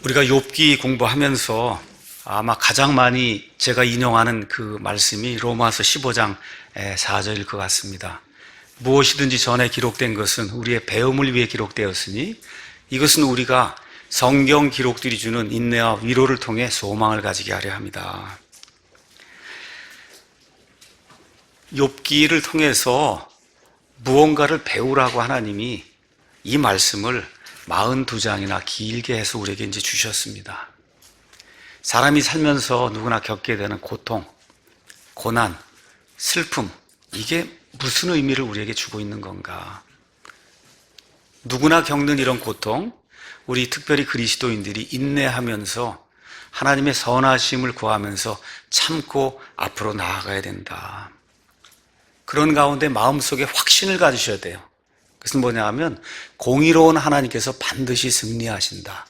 우리가 욥기 공부하면서 아마 가장 많이 제가 인용하는 그 말씀이 로마서 15장 4절일 것 같습니다. 무엇이든지 전에 기록된 것은 우리의 배움을 위해 기록되었으니 이것은 우리가 성경 기록들이 주는 인내와 위로를 통해 소망을 가지게 하려 합니다. 욥기를 통해서 무언가를 배우라고 하나님이 이 말씀을 42장이나 길게 해서 우리에게 이제 주셨습니다. 사람이 살면서 누구나 겪게 되는 고통, 고난, 슬픔, 이게 무슨 의미를 우리에게 주고 있는 건가? 누구나 겪는 이런 고통, 우리 특별히 그리스도인들이 인내하면서 하나님의 선하심을 구하면서 참고 앞으로 나아가야 된다. 그런 가운데 마음속에 확신을 가지셔야 돼요. 그것은 뭐냐 하면 공의로운 하나님께서 반드시 승리하신다.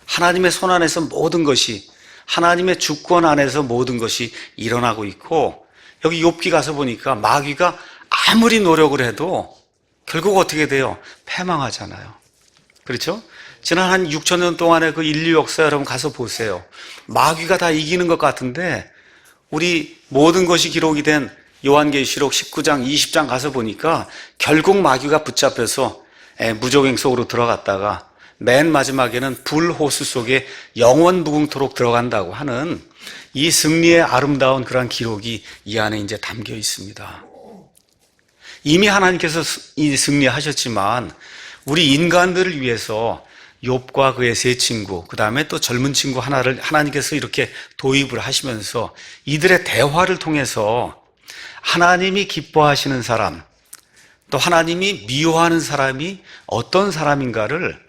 하나님의 손 안에서 모든 것이, 하나님의 주권 안에서 모든 것이 일어나고 있고, 여기 욥기 가서 보니까 마귀가 아무리 노력을 해도 결국 어떻게 돼요? 패망하잖아요. 그렇죠? 지난 한 6천 년 동안의 그 인류 역사 여러분 가서 보세요. 마귀가 다 이기는 것 같은데 우리 모든 것이 기록이 된 요한계시록 19장, 20장 가서 보니까 결국 마귀가 붙잡혀서 무적행 속으로 들어갔다가 맨 마지막에는 불호수 속에 영원 무궁토록 들어간다고 하는 이 승리의 아름다운 그런 기록이 이 안에 이제 담겨 있습니다. 이미 하나님께서 이 승리하셨지만 우리 인간들을 위해서 욥과 그의 세 친구, 그 다음에 또 젊은 친구 하나를 하나님께서 이렇게 도입을 하시면서 이들의 대화를 통해서 하나님이 기뻐하시는 사람, 또 하나님이 미워하는 사람이 어떤 사람인가를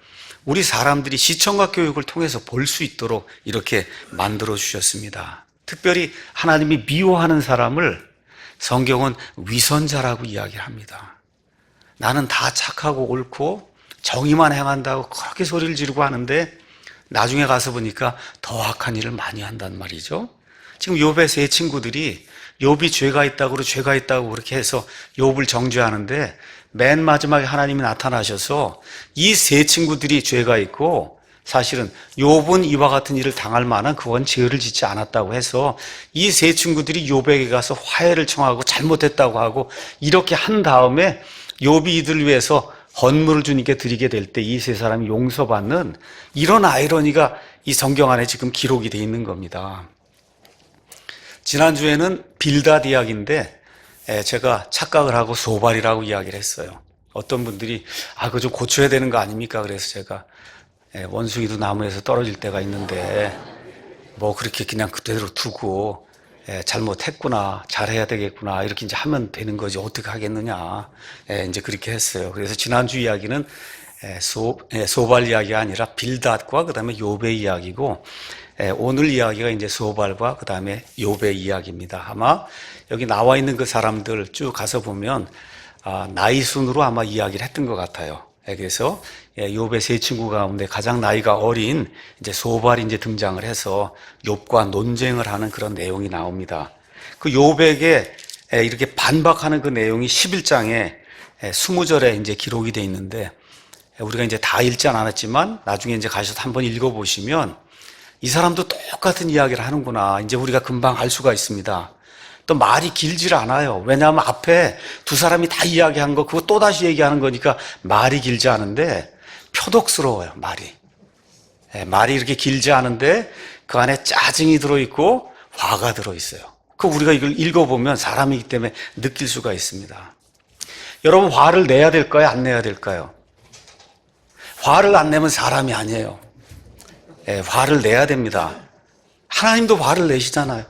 우리 사람들이 시청각 교육을 통해서 볼 수 있도록 이렇게 만들어 주셨습니다. 특별히 하나님이 미워하는 사람을 성경은 위선자라고 이야기합니다. 나는 다 착하고 옳고 정의만 행한다고 그렇게 소리를 지르고 하는데 나중에 가서 보니까 더 악한 일을 많이 한단 말이죠. 지금 욥의 세 친구들이 욥이 죄가 있다고 그렇게 해서 욥을 정죄하는데 맨 마지막에 하나님이 나타나셔서 이 세 친구들이 죄가 있고 사실은 욥은 이와 같은 일을 당할 만한 그건 죄를 짓지 않았다고 해서 이 세 친구들이 욥에게 가서 화해를 청하고 잘못했다고 하고 이렇게 한 다음에 욥이 이들을 위해서 헌물을 주님께 드리게 될 때 이 세 사람이 용서받는 이런 아이러니가 이 성경 안에 지금 기록이 되어 있는 겁니다. 지난주에는 빌닷 이야기인데 제가 착각을 하고 소발이라고 이야기를 했어요. 어떤 분들이 그거 좀 고쳐야 되는 거 아닙니까? 그래서 제가 원숭이도 나무에서 떨어질 때가 있는데 뭐 그렇게 그냥 그대로 두고 잘못했구나, 잘해야 되겠구나 이렇게 이제 하면 되는 거지 어떻게 하겠느냐 이제 그렇게 했어요. 그래서 지난주 이야기는 소발 이야기가 아니라 빌닷과 그 다음에 욥의 이야기고 오늘 이야기가 이제 소발과 그 다음에 욥의 이야기입니다. 아마 여기 나와 있는 그 사람들 쭉 가서 보면 나이 순으로 아마 이야기를 했던 것 같아요. 그래서 욥의 세 친구 가운데 가장 나이가 어린 이제 소발이 이제 등장을 해서 욥과 논쟁을 하는 그런 내용이 나옵니다. 그 욥에게 이렇게 반박하는 그 내용이 11장에 20절에 이제 기록이 돼 있는데 우리가 이제 다 읽지 않았지만 나중에 이제 가셔서 한번 읽어보시면 이 사람도 똑같은 이야기를 하는구나. 이제 우리가 금방 알 수가 있습니다. 또 말이 길질 않아요. 왜냐하면 앞에 두 사람이 다 이야기한 거, 그거 또다시 얘기하는 거니까 말이 길지 않은데 표독스러워요, 말이. 말이 이렇게 길지 않은데 그 안에 짜증이 들어있고 화가 들어있어요. 그 우리가 이걸 읽어보면 사람이기 때문에 느낄 수가 있습니다. 여러분, 화를 내야 될까요? 안 내야 될까요? 화를 안 내면 사람이 아니에요. 화를 내야 됩니다. 하나님도 화를 내시잖아요.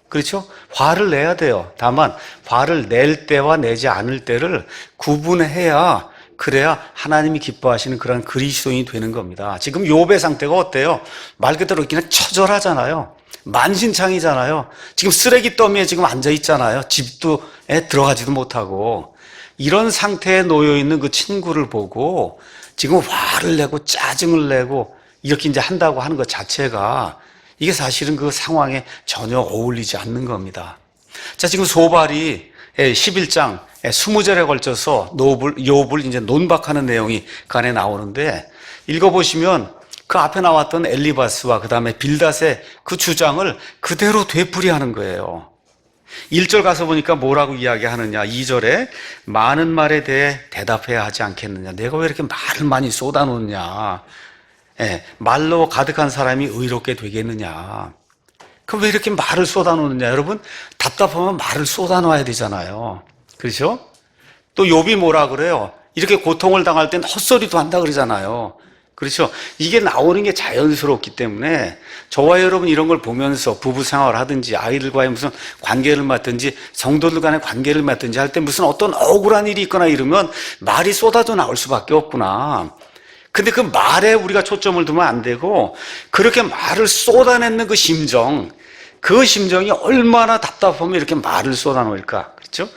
그렇죠? 화를 내야 돼요. 다만 화를 낼 때와 내지 않을 때를 구분해야 그래야 하나님이 기뻐하시는 그런 그리스도인이 되는 겁니다. 지금 욥의 상태가 어때요? 말 그대로 그냥 처절하잖아요. 만신창이잖아요. 지금 쓰레기 더미에 지금 앉아 있잖아요. 집도에 들어가지도 못하고 이런 상태에 놓여 있는 그 친구를 보고 지금 화를 내고 짜증을 내고 이렇게 이제 한다고 하는 것 자체가 이게 사실은 그 상황에 전혀 어울리지 않는 겁니다. 자, 지금 소발이 11장 20절에 걸쳐서 욥을 이제 논박하는 내용이 그 안에 나오는데 읽어보시면 그 앞에 나왔던 엘리바스와 그 다음에 빌닷의 그 주장을 그대로 되풀이하는 거예요. 1절 가서 보니까 뭐라고 이야기하느냐. 2절에 많은 말에 대해 대답해야 하지 않겠느냐. 내가 왜 이렇게 말을 많이 쏟아놓느냐. 말로 가득한 사람이 의롭게 되겠느냐. 그럼 왜 이렇게 말을 쏟아놓느냐. 여러분, 답답하면 말을 쏟아놔야 되잖아요. 그렇죠? 또 욥이 뭐라 그래요? 이렇게 고통을 당할 땐 헛소리도 한다 그러잖아요. 그렇죠? 이게 나오는 게 자연스럽기 때문에 저와 여러분 이런 걸 보면서 부부 생활을 하든지 아이들과의 무슨 관계를 맡든지 성도들 간의 관계를 맡든지 할 때 무슨 어떤 억울한 일이 있거나 이러면 말이 쏟아져 나올 수밖에 없구나. 근데 그 말에 우리가 초점을 두면 안 되고 그렇게 말을 쏟아내는 그 심정이 얼마나 답답하면 이렇게 말을 쏟아놓을까. 그렇죠?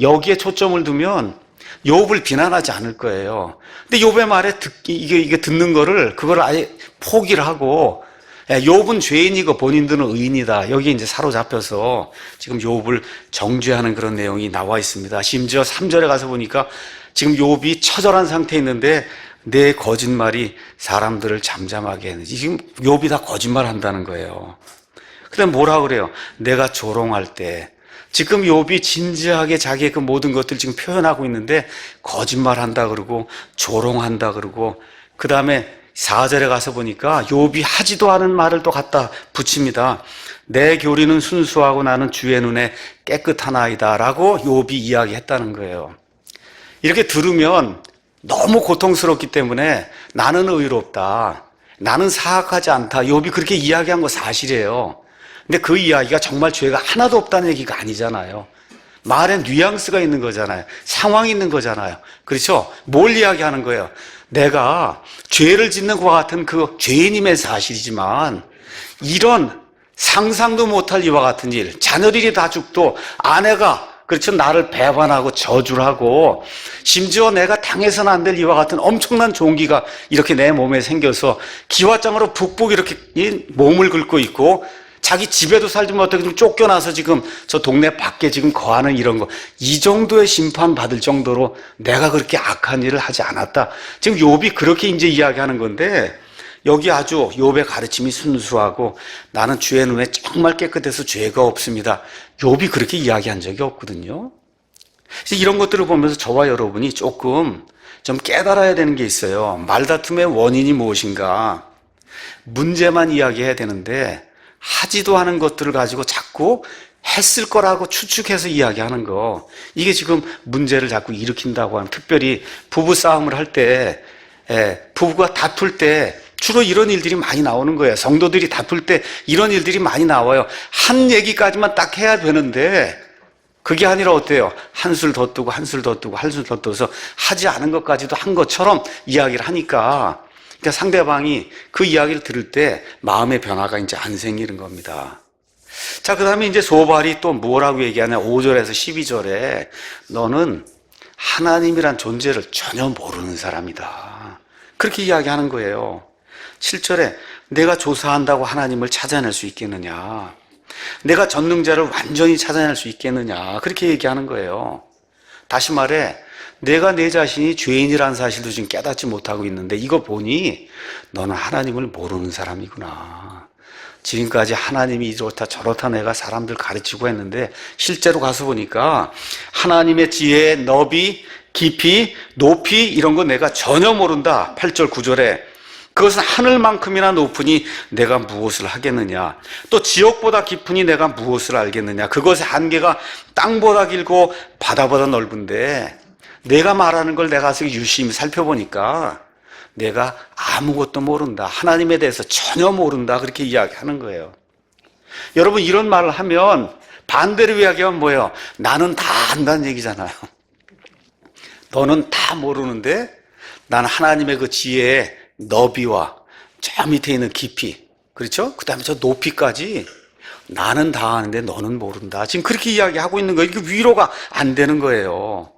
여기에 초점을 두면 욥을 비난하지 않을 거예요. 근데 욥의 말에 이게 듣는 거를 그걸 아예 포기를 하고 욥은 죄인이고 본인들은 의인이다. 여기에 이제 사로잡혀서 지금 욥을 정죄하는 그런 내용이 나와 있습니다. 심지어 3절에 가서 보니까 지금 욥이 처절한 상태에 있는데 내 거짓말이 사람들을 잠잠하게 했는지 지금 욥이 다 거짓말 한다는 거예요. 그다음 뭐라 그래요? 내가 조롱할 때 지금 욥이 진지하게 자기의 그 모든 것들 지금 표현하고 있는데 거짓말한다 그러고 조롱한다 그러고 그 다음에 4절에 가서 보니까 욥이 하지도 않은 말을 또 갖다 붙입니다. 내 교리는 순수하고 나는 주의 눈에 깨끗하나이다 라고 욥이 이야기했다는 거예요. 이렇게 들으면 너무 고통스럽기 때문에 나는 의롭다, 나는 사악하지 않다, 욥이 그렇게 이야기한 거 사실이에요. 근데 그 이야기가 정말 죄가 하나도 없다는 얘기가 아니잖아요. 말에 뉘앙스가 있는 거잖아요. 상황이 있는 거잖아요. 그렇죠? 뭘 이야기하는 거예요? 내가 죄를 짓는 것과 같은 그 죄인임의 사실이지만 이런 상상도 못할 이와 같은 일, 자녀들이 다 죽도 아내가 그렇죠. 나를 배반하고 저주를 하고 심지어 내가 당해서는 안 될 이와 같은 엄청난 종기가 이렇게 내 몸에 생겨서 기와장으로 북북 이렇게 몸을 긁고 있고 자기 집에도 살지 못하게 좀 쫓겨나서 지금 저 동네 밖에 지금 거하는 이런 거, 이 정도의 심판 받을 정도로 내가 그렇게 악한 일을 하지 않았다. 지금 욥이 그렇게 이제 이야기하는 건데 여기 아주 욥의 가르침이 순수하고 나는 주의 눈에 정말 깨끗해서 죄가 없습니다. 욥이 그렇게 이야기한 적이 없거든요. 그래서 이런 것들을 보면서 저와 여러분이 조금 좀 깨달아야 되는 게 있어요. 말다툼의 원인이 무엇인가? 문제만 이야기해야 되는데 하지도 않은 것들을 가지고 자꾸 했을 거라고 추측해서 이야기하는 거, 이게 지금 문제를 자꾸 일으킨다고 하는, 특별히 부부 싸움을 할 때, 부부가 다툴 때 주로 이런 일들이 많이 나오는 거예요. 성도들이 다툴 때 이런 일들이 많이 나와요. 한 얘기까지만 딱 해야 되는데 그게 아니라 어때요? 한술 더 뜨고 한술 더 뜨고 한술 더 떠서 하지 않은 것까지도 한 것처럼 이야기를 하니까, 그러니까 상대방이 그 이야기를 들을 때 마음의 변화가 이제 안 생기는 겁니다. 자, 그 다음에 이제 소발이 또 뭐라고 얘기하냐. 5절에서 12절에 너는 하나님이란 존재를 전혀 모르는 사람이다. 그렇게 이야기하는 거예요. 7절에 내가 조사한다고 하나님을 찾아낼 수 있겠느냐. 내가 전능자를 완전히 찾아낼 수 있겠느냐. 그렇게 얘기하는 거예요. 다시 말해 내가 내 자신이 죄인이라는 사실도 지금 깨닫지 못하고 있는데 이거 보니 너는 하나님을 모르는 사람이구나. 지금까지 하나님이 이렇다 저렇다 내가 사람들 가르치고 했는데 실제로 가서 보니까 하나님의 지혜의 너비, 깊이, 높이 이런 거 내가 전혀 모른다. 8절 9절에 그것은 하늘만큼이나 높으니 내가 무엇을 하겠느냐. 또 지옥보다 깊으니 내가 무엇을 알겠느냐. 그것의 한계가 땅보다 길고 바다보다 넓은데 내가 말하는 걸 내가 유심히 살펴보니까 내가 아무것도 모른다. 하나님에 대해서 전혀 모른다. 그렇게 이야기하는 거예요. 여러분 이런 말을 하면 반대로 이야기하면 뭐예요? 나는 다 안다는 얘기잖아요. 너는 다 모르는데 나는 하나님의 그 지혜의 너비와 저 밑에 있는 깊이, 그렇죠? 그 다음에 저 높이까지 나는 다 아는데 너는 모른다. 지금 그렇게 이야기하고 있는 거예요. 이게 위로가 안 되는 거예요.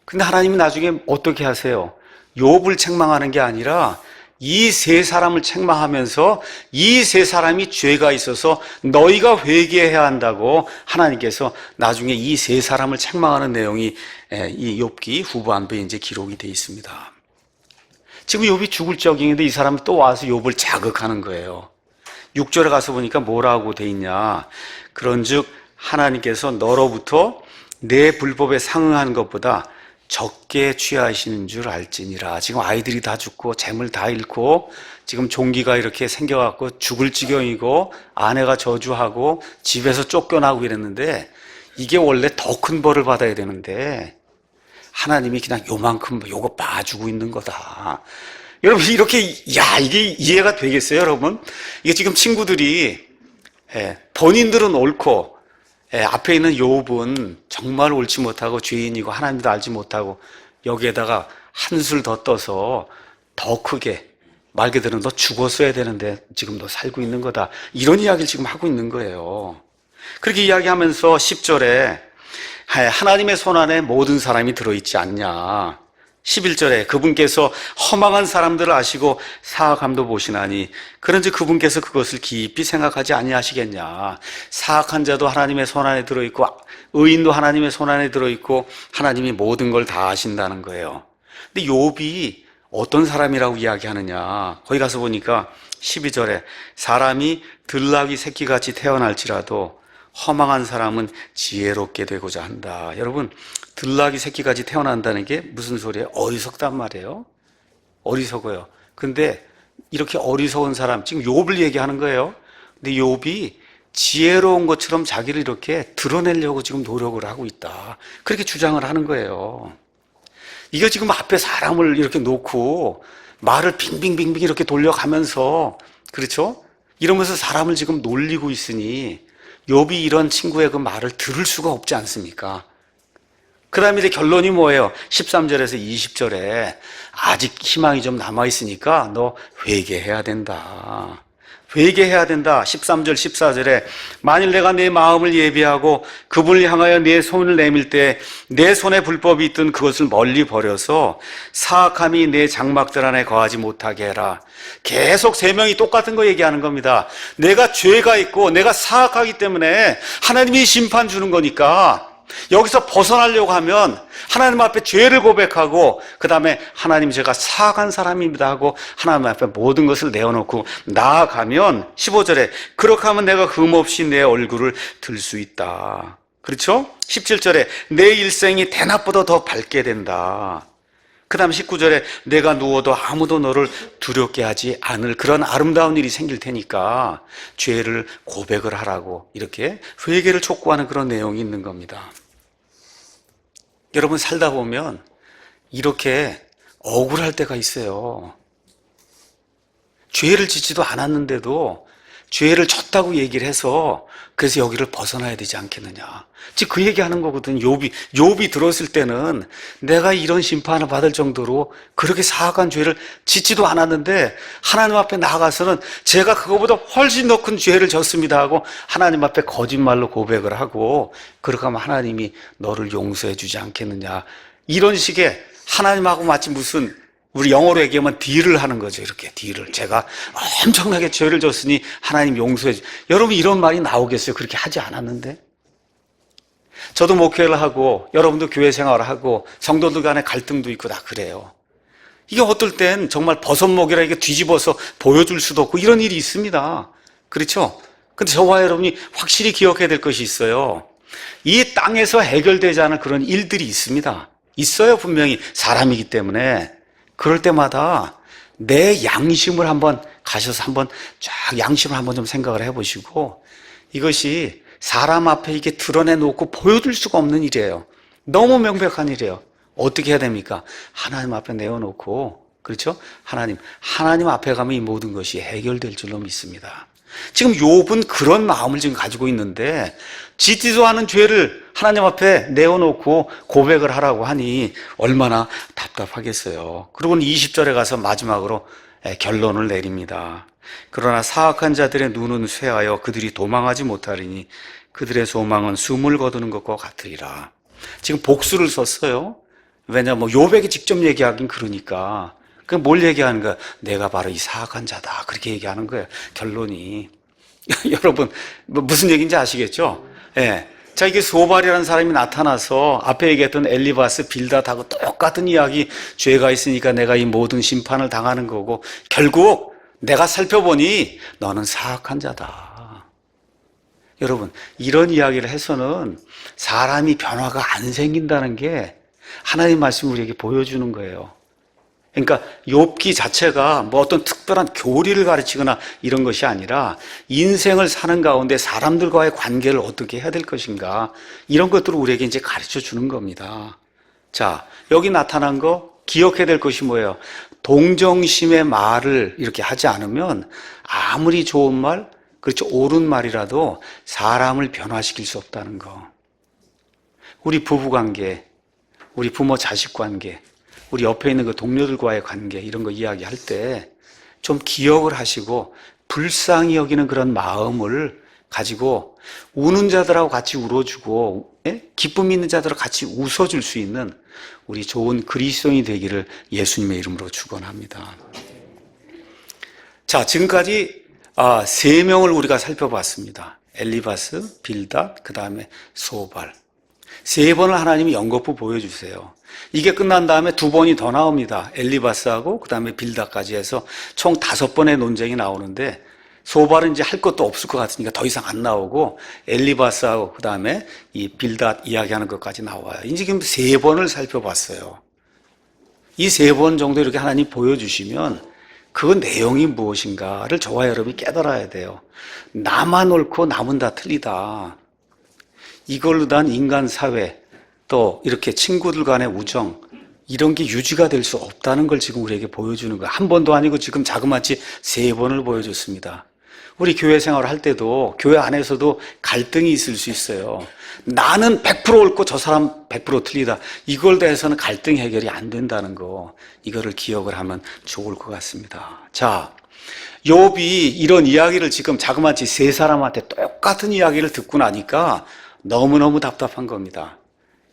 근데 하나님이 나중에 어떻게 하세요? 욥을 책망하는 게 아니라 이 세 사람을 책망하면서 이 세 사람이 죄가 있어서 너희가 회개해야 한다고 하나님께서 나중에 이 세 사람을 책망하는 내용이 이 욥기 후반부에 이제 기록이 되어 있습니다. 지금 욥이 죽을 적인데 이 사람이 또 와서 욥을 자극하는 거예요. 6절에 가서 보니까 뭐라고 돼 있냐. 그런즉 하나님께서 너로부터 내 불법에 상응한 것보다 적게 취하시는 줄 알지니라. 지금 아이들이 다 죽고 재물 다 잃고 지금 종기가 이렇게 생겨갖고 죽을 지경이고 아내가 저주하고 집에서 쫓겨나고 이랬는데 이게 원래 더 큰 벌을 받아야 되는데 하나님이 그냥 요만큼 요거 봐주고 있는 거다. 여러분 이렇게 이게 이해가 되겠어요, 여러분? 이게 지금 친구들이 본인들은 옳고 앞에 있는 욥은 정말 옳지 못하고 죄인이고 하나님도 알지 못하고 여기에다가 한술 더 떠서 더 크게 말 그대로 너 죽었어야 되는데 지금 너 살고 있는 거다. 이런 이야기를 지금 하고 있는 거예요. 그렇게 이야기하면서 10절에 하나님의 손안에 모든 사람이 들어있지 않냐. 11절에 그분께서 허망한 사람들을 아시고 사악함도 보시나니 그런지 그분께서 그것을 깊이 생각하지 아니하시겠냐. 사악한 자도 하나님의 손안에 들어있고 의인도 하나님의 손안에 들어있고 하나님이 모든 걸 다 아신다는 거예요. 근데 욥이 어떤 사람이라고 이야기하느냐. 거기 가서 보니까 12절에 사람이 들나귀 새끼같이 태어날지라도 허망한 사람은 지혜롭게 되고자 한다. 여러분, 들나귀 새끼같이 태어난다는 게 무슨 소리예요? 어리석단 말이에요. 어리석어요. 근데 이렇게 어리석은 사람, 지금 욥을 얘기하는 거예요. 근데 욥이 지혜로운 것처럼 자기를 이렇게 드러내려고 지금 노력을 하고 있다. 그렇게 주장을 하는 거예요. 이거 지금 앞에 사람을 이렇게 놓고 말을 빙빙빙빙 이렇게 돌려가면서, 그렇죠? 이러면서 사람을 지금 놀리고 있으니 욥이 이런 친구의 그 말을 들을 수가 없지 않습니까? 그 다음에 이제 결론이 뭐예요? 13절에서 20절에 아직 희망이 좀 남아있으니까 너 회개해야 된다. 회개해야 된다. 13절 14절에 만일 내가 내 마음을 예비하고 그분을 향하여 내 손을 내밀 때 내 손에 불법이 있든 그것을 멀리 버려서 사악함이 내 장막들 안에 거하지 못하게 해라. 계속 세 명이 똑같은 거 얘기하는 겁니다. 내가 죄가 있고 내가 사악하기 때문에 하나님이 심판 주는 거니까 여기서 벗어나려고 하면 하나님 앞에 죄를 고백하고 그 다음에 하나님 제가 사악한 사람입니다 하고 하나님 앞에 모든 것을 내어놓고 나아가면 15절에 그렇게 하면 내가 흠없이 내 얼굴을 들 수 있다. 그렇죠? 17절에 내 일생이 대낮보다 더 밝게 된다. 그 다음 19절에 내가 누워도 아무도 너를 두렵게 하지 않을 그런 아름다운 일이 생길 테니까 죄를 고백을 하라고 이렇게 회개를 촉구하는 그런 내용이 있는 겁니다. 여러분 살다 보면 이렇게 억울할 때가 있어요. 죄를 짓지도 않았는데도 죄를 졌다고 얘기를 해서 그래서 여기를 벗어나야 되지 않겠느냐. 즉 그 얘기하는 거거든. 욥이 들었을 때는 내가 이런 심판을 받을 정도로 그렇게 사악한 죄를 짓지도 않았는데 하나님 앞에 나가서는 제가 그거보다 훨씬 더 큰 죄를 졌습니다 하고 하나님 앞에 거짓말로 고백을 하고 그렇게 하면 하나님이 너를 용서해 주지 않겠느냐. 이런 식의 하나님하고 마치 무슨 우리 영어로 얘기하면 딜을 하는 거죠. 이렇게 딜을. 제가 엄청나게 죄를 졌으니 하나님 용서해 주. 여러분 이런 말이 나오겠어요? 그렇게 하지 않았는데. 저도 목회를 하고 여러분도 교회 생활을 하고 성도들 간에 갈등도 있고 다 그래요. 이게 어떨 땐 정말 버섯목이라 이게 뒤집어서 보여줄 수도 없고 이런 일이 있습니다. 그렇죠? 근데 저와 여러분이 확실히 기억해야 될 것이 있어요. 이 땅에서 해결되지 않은 그런 일들이 있습니다. 있어요. 분명히 사람이기 때문에. 그럴 때마다 내 양심을 한번 가셔서 한번 쫙 양심을 한번 좀 생각을 해보시고 이것이 사람 앞에 이게 드러내놓고 보여줄 수가 없는 일이에요. 너무 명백한 일이에요. 어떻게 해야 됩니까? 하나님 앞에 내어놓고, 그렇죠? 하나님 앞에 가면 이 모든 것이 해결될 줄로 믿습니다. 지금 욥은 그런 마음을 지금 가지고 있는데 짓지도 않은 죄를 하나님 앞에 내어놓고 고백을 하라고 하니 얼마나 답답하겠어요. 그리고는 20절에 가서 마지막으로 결론을 내립니다. 그러나 사악한 자들의 눈은 쇠하여 그들이 도망하지 못하리니 그들의 소망은 숨을 거두는 것과 같으리라. 지금 복수를 썼어요. 왜냐하면 욥에게 직접 얘기하긴 그러니까. 그 뭘 얘기하는 거야? 내가 바로 이 사악한 자다. 그렇게 얘기하는 거예요. 결론이. 여러분 무슨 얘기인지 아시겠죠? 예. 자, 이게 소발이라는 사람이 나타나서 앞에 얘기했던 엘리바스, 빌닷하고 똑같은 이야기, 죄가 있으니까 내가 이 모든 심판을 당하는 거고, 결국 내가 살펴보니 너는 사악한 자다. 여러분, 이런 이야기를 해서는 사람이 변화가 안 생긴다는 게 하나님 말씀이 우리에게 보여주는 거예요. 그러니까 욥기 자체가 뭐 어떤 특별한 교리를 가르치거나 이런 것이 아니라 인생을 사는 가운데 사람들과의 관계를 어떻게 해야 될 것인가, 이런 것들을 우리에게 이제 가르쳐 주는 겁니다. 자, 여기 나타난 거 기억해야 될 것이 뭐예요? 동정심의 말을 이렇게 하지 않으면 아무리 좋은 말, 그렇죠, 옳은 말이라도 사람을 변화시킬 수 없다는 거. 우리 부부관계, 우리 부모 자식 관계, 우리 옆에 있는 그 동료들과의 관계, 이런 거 이야기할 때 좀 기억을 하시고 불쌍히 여기는 그런 마음을 가지고 우는 자들하고 같이 울어주고, 기쁨 있는 자들하고 같이 웃어줄 수 있는 우리 좋은 그리스도인이 되기를 예수님의 이름으로 축원합니다. 자, 지금까지 세 명을 우리가 살펴봤습니다. 엘리바스, 빌닷, 그 다음에 소발. 세 번을 하나님이 연거푸 보여주세요. 이게 끝난 다음에 두 번이 더 나옵니다. 엘리바스하고 그 다음에 빌닷까지 해서 총 5번의 논쟁이 나오는데, 소발은 이제 할 것도 없을 것 같으니까 더 이상 안 나오고, 엘리바스하고 그 다음에 이 빌닷 이야기하는 것까지 나와요. 이제 지금 3번을 살펴봤어요. 이 3번 정도 이렇게 하나님 보여주시면 그 내용이 무엇인가를 저와 여러분이 깨달아야 돼요. 나만 옳고 남은 다 틀리다. 이걸로 난 인간 사회, 또 이렇게 친구들 간의 우정, 이런 게 유지가 될 수 없다는 걸 지금 우리에게 보여주는 거예요. 한 번도 아니고 지금 자그마치 3번을 보여줬습니다. 우리 교회 생활을 할 때도 교회 안에서도 갈등이 있을 수 있어요. 나는 100% 옳고 저 사람 100% 틀리다. 이걸 대해서는 갈등 해결이 안 된다는 거, 이거를 기억을 하면 좋을 것 같습니다. 자, 욥이 이런 이야기를 지금 자그마치 3사람한테 똑같은 이야기를 듣고 나니까 너무너무 답답한 겁니다.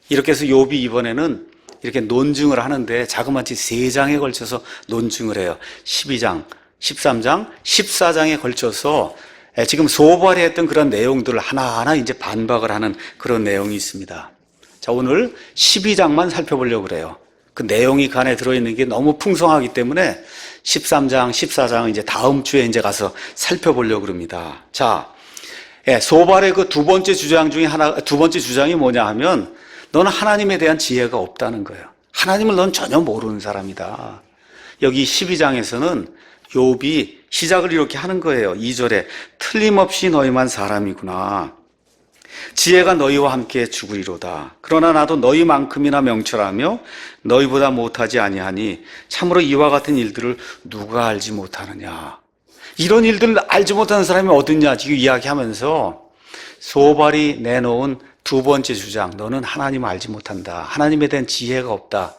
이렇게 해서 욥이 이번에는 이렇게 논증을 하는데 자그마치 3장에 걸쳐서 논증을 해요. 12장, 13장, 14장에 걸쳐서 지금 소발이 했던 그런 내용들을 하나하나 이제 반박을 하는 그런 내용이 있습니다. 자, 오늘 12장만 살펴보려고 그래요. 그 내용이 그 안에 들어있는 게 너무 풍성하기 때문에 13장, 14장은 이제 다음 주에 이제 가서 살펴보려고 그럽니다. 자, 소발의 그 두 번째 주장 중에 두 번째 주장이 뭐냐 하면, 너는 하나님에 대한 지혜가 없다는 거예요. 하나님을 넌 전혀 모르는 사람이다. 여기 12장에서는 욥이 시작을 이렇게 하는 거예요. 2절에 틀림없이 너희만 사람이구나. 지혜가 너희와 함께 죽으리로다. 그러나 나도 너희만큼이나 명철하며 너희보다 못하지 아니하니 참으로 이와 같은 일들을 누가 알지 못하느냐. 이런 일들을 알지 못하는 사람이 어딨냐 지금 이야기하면서 소발이 내놓은 두 번째 주장, 너는 하나님을 알지 못한다, 하나님에 대한 지혜가 없다,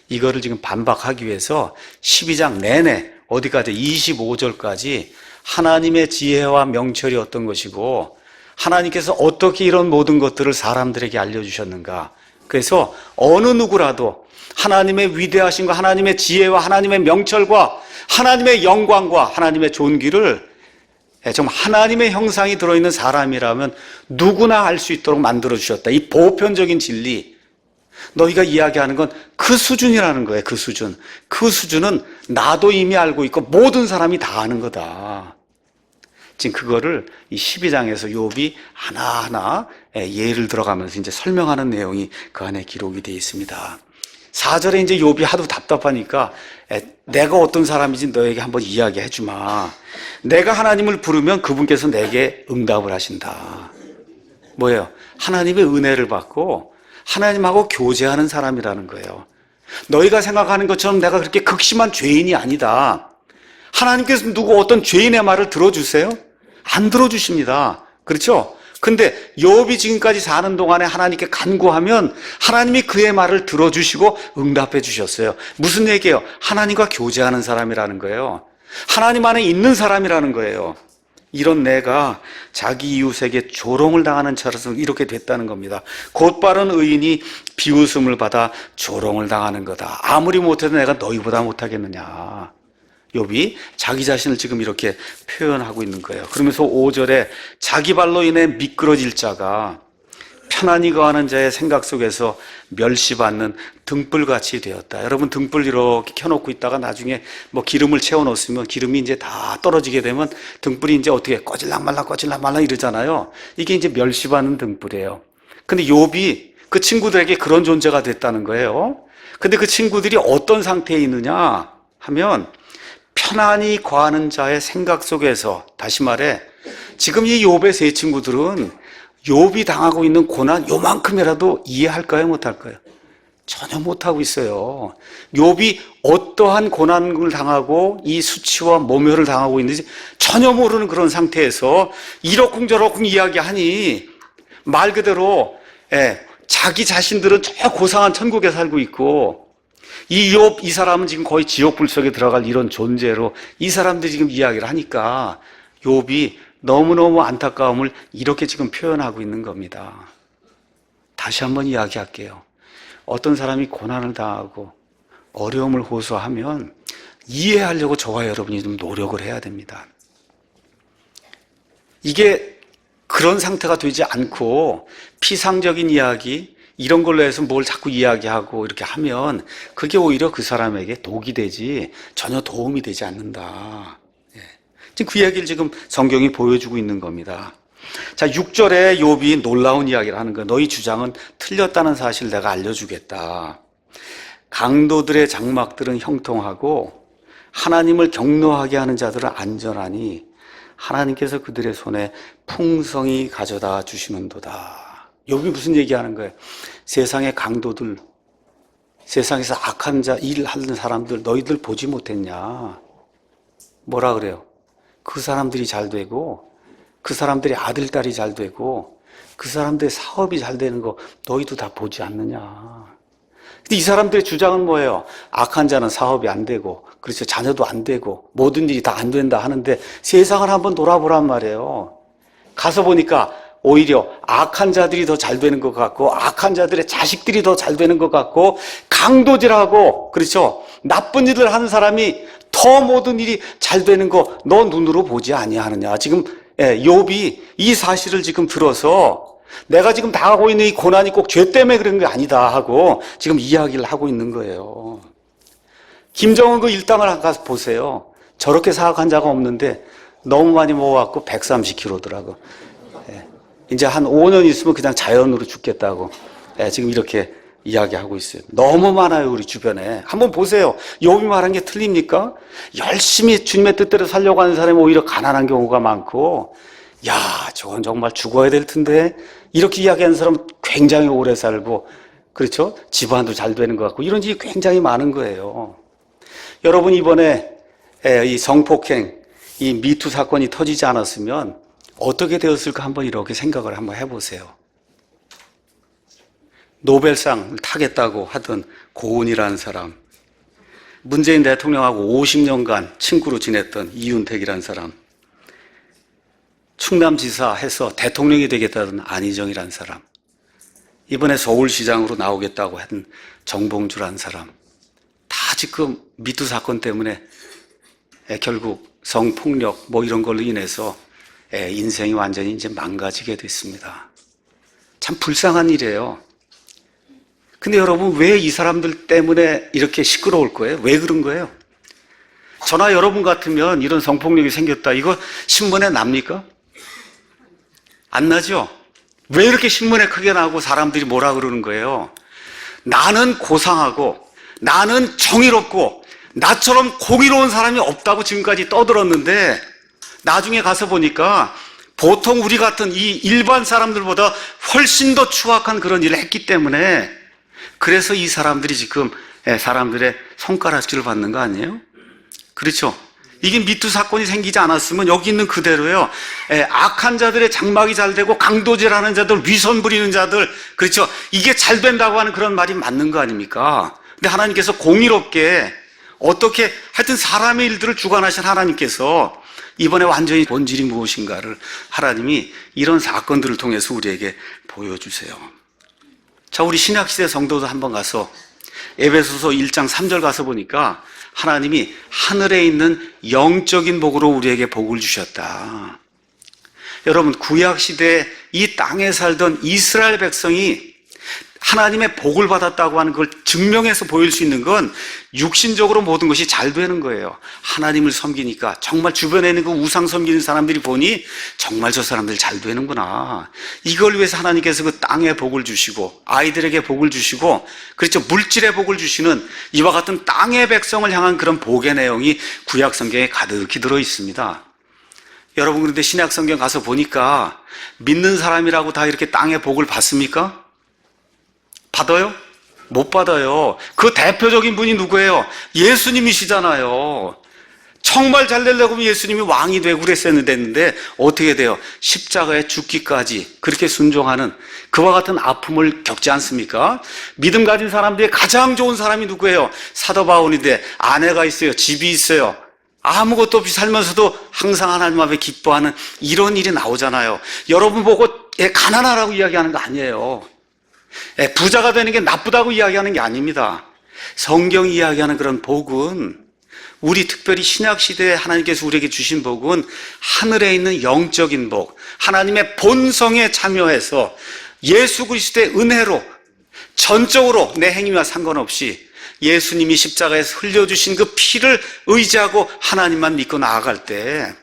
이거를 지금 반박하기 위해서 12장 내내 어디까지 25절까지 하나님의 지혜와 명철이 어떤 것이고 하나님께서 어떻게 이런 모든 것들을 사람들에게 알려주셨는가. 그래서 어느 누구라도 하나님의 위대하심과 하나님의 지혜와 하나님의 명철과 하나님의 영광과 하나님의 존귀를 정말 하나님의 형상이 들어있는 사람이라면 누구나 알 수 있도록 만들어주셨다. 이 보편적인 진리, 너희가 이야기하는 건 그 수준이라는 거예요. 그 수준. 그 수준은 나도 이미 알고 있고 모든 사람이 다 아는 거다. 지금 그거를 이 12장에서 욥이 하나하나 예를 들어가면서 이제 설명하는 내용이 그 안에 기록이 되어 있습니다. 4절에 이제 욥이 하도 답답하니까 내가 어떤 사람인지 너에게 한번 이야기해 주마. 내가 하나님을 부르면 그분께서 내게 응답을 하신다. 뭐예요? 하나님의 은혜를 받고 하나님하고 교제하는 사람이라는 거예요. 너희가 생각하는 것처럼 내가 그렇게 극심한 죄인이 아니다. 하나님께서 누구 어떤 죄인의 말을 들어주세요? 안 들어주십니다. 그렇죠? 근데 욥이 지금까지 사는 동안에 하나님께 간구하면 하나님이 그의 말을 들어주시고 응답해 주셨어요. 무슨 얘기예요? 하나님과 교제하는 사람이라는 거예요. 하나님 안에 있는 사람이라는 거예요. 이런 내가 자기 이웃에게 조롱을 당하는 차라서 이렇게 됐다는 겁니다. 곧바른 의인이 비웃음을 받아 조롱을 당하는 거다. 아무리 못해도 내가 너희보다 못하겠느냐. 욥이 자기 자신을 지금 이렇게 표현하고 있는 거예요. 그러면서 5절에 자기 발로 인해 미끄러질 자가 편안히 거하는 자의 생각 속에서 멸시받는 등불같이 되었다. 여러분, 등불 이렇게 켜놓고 있다가 나중에 뭐 기름을 채워 놓으면 기름이 이제 다 떨어지게 되면 등불이 이제 어떻게 꺼질랑말랑 이러잖아요. 이게 이제 멸시받는 등불이에요. 근데 욥이 그 친구들에게 그런 존재가 됐다는 거예요. 근데 그 친구들이 어떤 상태에 있느냐 하면 편안히 거하는 자의 생각 속에서, 다시 말해 지금 이 욥의 세 친구들은 욥이 당하고 있는 고난 요만큼이라도 이해할까요? 못할까요? 전혀 못하고 있어요. 욥이 어떠한 고난을 당하고 이 수치와 모멸을 당하고 있는지 전혀 모르는 그런 상태에서 이러쿵저러쿵 이야기하니 말 그대로 자기 자신들은 저 고상한 천국에 살고 있고 이 욥, 이 사람은 지금 거의 지옥 불속에 들어갈 이런 존재로 이 사람들이 지금 이야기를 하니까 욥이 너무너무 안타까움을 이렇게 지금 표현하고 있는 겁니다. 다시 한번 이야기할게요. 어떤 사람이 고난을 당하고 어려움을 호소하면 이해하려고 저와 여러분이 좀 노력을 해야 됩니다. 이게 그런 상태가 되지 않고 피상적인 이야기 이런 걸로 해서 뭘 자꾸 이야기하고 이렇게 하면 그게 오히려 그 사람에게 독이 되지 전혀 도움이 되지 않는다. 지금 그 이야기를 지금 성경이 보여주고 있는 겁니다. 자, 6절에 욥이 놀라운 이야기를 하는 거예요. 너희 주장은 틀렸다는 사실을 내가 알려주겠다. 강도들의 장막들은 형통하고 하나님을 경노하게 하는 자들은 안전하니 하나님께서 그들의 손에 풍성히 가져다 주시는도다. 욥이 무슨 얘기하는 거예요? 세상의 강도들, 세상에서 악한 자, 일하는 사람들 너희들 보지 못했냐? 뭐라 그래요? 그 사람들이 잘 되고 그 사람들의 아들, 딸이 잘 되고 그 사람들의 사업이 잘 되는 거 너희도 다 보지 않느냐. 근데 이 사람들의 주장은 뭐예요? 악한 자는 사업이 안 되고 그렇죠, 자녀도 안 되고 모든 일이 다 안 된다 하는데 세상을 한번 돌아보란 말이에요. 가서 보니까 오히려 악한 자들이 더 잘 되는 것 같고 악한 자들의 자식들이 더 잘 되는 것 같고 강도질하고 그렇죠, 나쁜 일을 하는 사람이 더 모든 일이 잘 되는 거 너 눈으로 보지 아니하느냐. 지금 욥이 이 사실을 지금 들어서 내가 지금 당하고 있는 이 고난이 꼭 죄 때문에 그런 게 아니다 하고 지금 이야기를 하고 있는 거예요. 김정은 그 일당을 가서 보세요. 저렇게 사악한 자가 없는데 너무 많이 먹어갖고 130kg더라고. 이제 한 5년 있으면 그냥 자연으로 죽겠다고 지금 이렇게 이야기하고 있어요. 너무 많아요, 우리 주변에. 한번 보세요. 욥이 말한 게 틀립니까? 열심히 주님의 뜻대로 살려고 하는 사람이 오히려 가난한 경우가 많고, 야, 저건 정말 죽어야 될 텐데 이렇게 이야기하는 사람은 굉장히 오래 살고, 그렇죠? 집안도 잘 되는 것 같고 이런 일이 굉장히 많은 거예요. 여러분, 이번에 이 성폭행, 이 미투 사건이 터지지 않았으면 어떻게 되었을까 한번 이렇게 생각을 한번 해보세요. 노벨상을 타겠다고 하던 고은이라는 사람, 문재인 대통령하고 50년간 친구로 지냈던 이윤택이라는 사람, 충남지사 해서 대통령이 되겠다던 안희정이라는 사람, 이번에 서울시장으로 나오겠다고 한 정봉주라는 사람, 다 지금 미투 사건 때문에 결국 성폭력 뭐 이런 걸로 인해서 인생이 완전히 이제 망가지게 됐습니다. 참 불쌍한 일이에요. 근데 여러분, 왜 이 사람들 때문에 이렇게 시끄러울 거예요? 왜 그런 거예요? 저나 여러분 같으면 이런 성폭력이 생겼다, 이거 신문에 납니까? 안 나죠? 왜 이렇게 신문에 크게 나오고 사람들이 뭐라 그러는 거예요? 나는 고상하고 나는 정의롭고 나처럼 공의로운 사람이 없다고 지금까지 떠들었는데 나중에 가서 보니까 보통 우리 같은 이 일반 사람들보다 훨씬 더 추악한 그런 일을 했기 때문에, 그래서 이 사람들이 지금 사람들의 손가락질을 받는 거 아니에요? 그렇죠? 이게 미투 사건이 생기지 않았으면 여기 있는 그대로요. 악한 자들의 장막이 잘 되고 강도질하는 자들, 위선 부리는 자들, 그렇죠? 이게 잘 된다고 하는 그런 말이 맞는 거 아닙니까? 근데 하나님께서 공의롭게 어떻게 하여튼 사람의 일들을 주관하신 하나님께서 이번에 완전히 본질이 무엇인가를 하나님이 이런 사건들을 통해서 우리에게 보여주세요. 자, 우리 신약시대 성도도 한번 가서 에베소서 1장 3절 가서 보니까 하나님이 하늘에 있는 영적인 복으로 우리에게 복을 주셨다. 여러분, 구약시대에 이 땅에 살던 이스라엘 백성이 하나님의 복을 받았다고 하는 걸 증명해서 보일 수 있는 건 육신적으로 모든 것이 잘 되는 거예요. 하나님을 섬기니까 정말 주변에 있는 그 우상 섬기는 사람들이 보니 정말 저 사람들 잘 되는구나. 이걸 위해서 하나님께서 그 땅에 복을 주시고 아이들에게 복을 주시고, 그렇죠, 물질의 복을 주시는 이와 같은 땅의 백성을 향한 그런 복의 내용이 구약 성경에 가득히 들어 있습니다. 여러분, 그런데 신약 성경 가서 보니까 믿는 사람이라고 다 이렇게 땅의 복을 받습니까? 받아요? 못 받아요. 그 대표적인 분이 누구예요? 예수님이시잖아요. 정말 잘 되려고 하면 예수님이 왕이 되고 그랬었는데 어떻게 돼요? 십자가에 죽기까지 그렇게 순종하는 그와 같은 아픔을 겪지 않습니까? 믿음 가진 사람 중에 가장 좋은 사람이 누구예요? 사도 바울인데 아내가 있어요. 집이 있어요. 아무것도 없이 살면서도 항상 하나님 앞에 기뻐하는 이런 일이 나오잖아요. 여러분 보고 가난하라고 이야기하는 거 아니에요. 부자가 되는 게 나쁘다고 이야기하는 게 아닙니다. 성경이 이야기하는 그런 복은, 우리 특별히 신약시대에 하나님께서 우리에게 주신 복은 하늘에 있는 영적인 복, 하나님의 본성에 참여해서 예수 그리스도의 은혜로 전적으로 내 행위와 상관없이 예수님이 십자가에서 흘려주신 그 피를 의지하고 하나님만 믿고 나아갈 때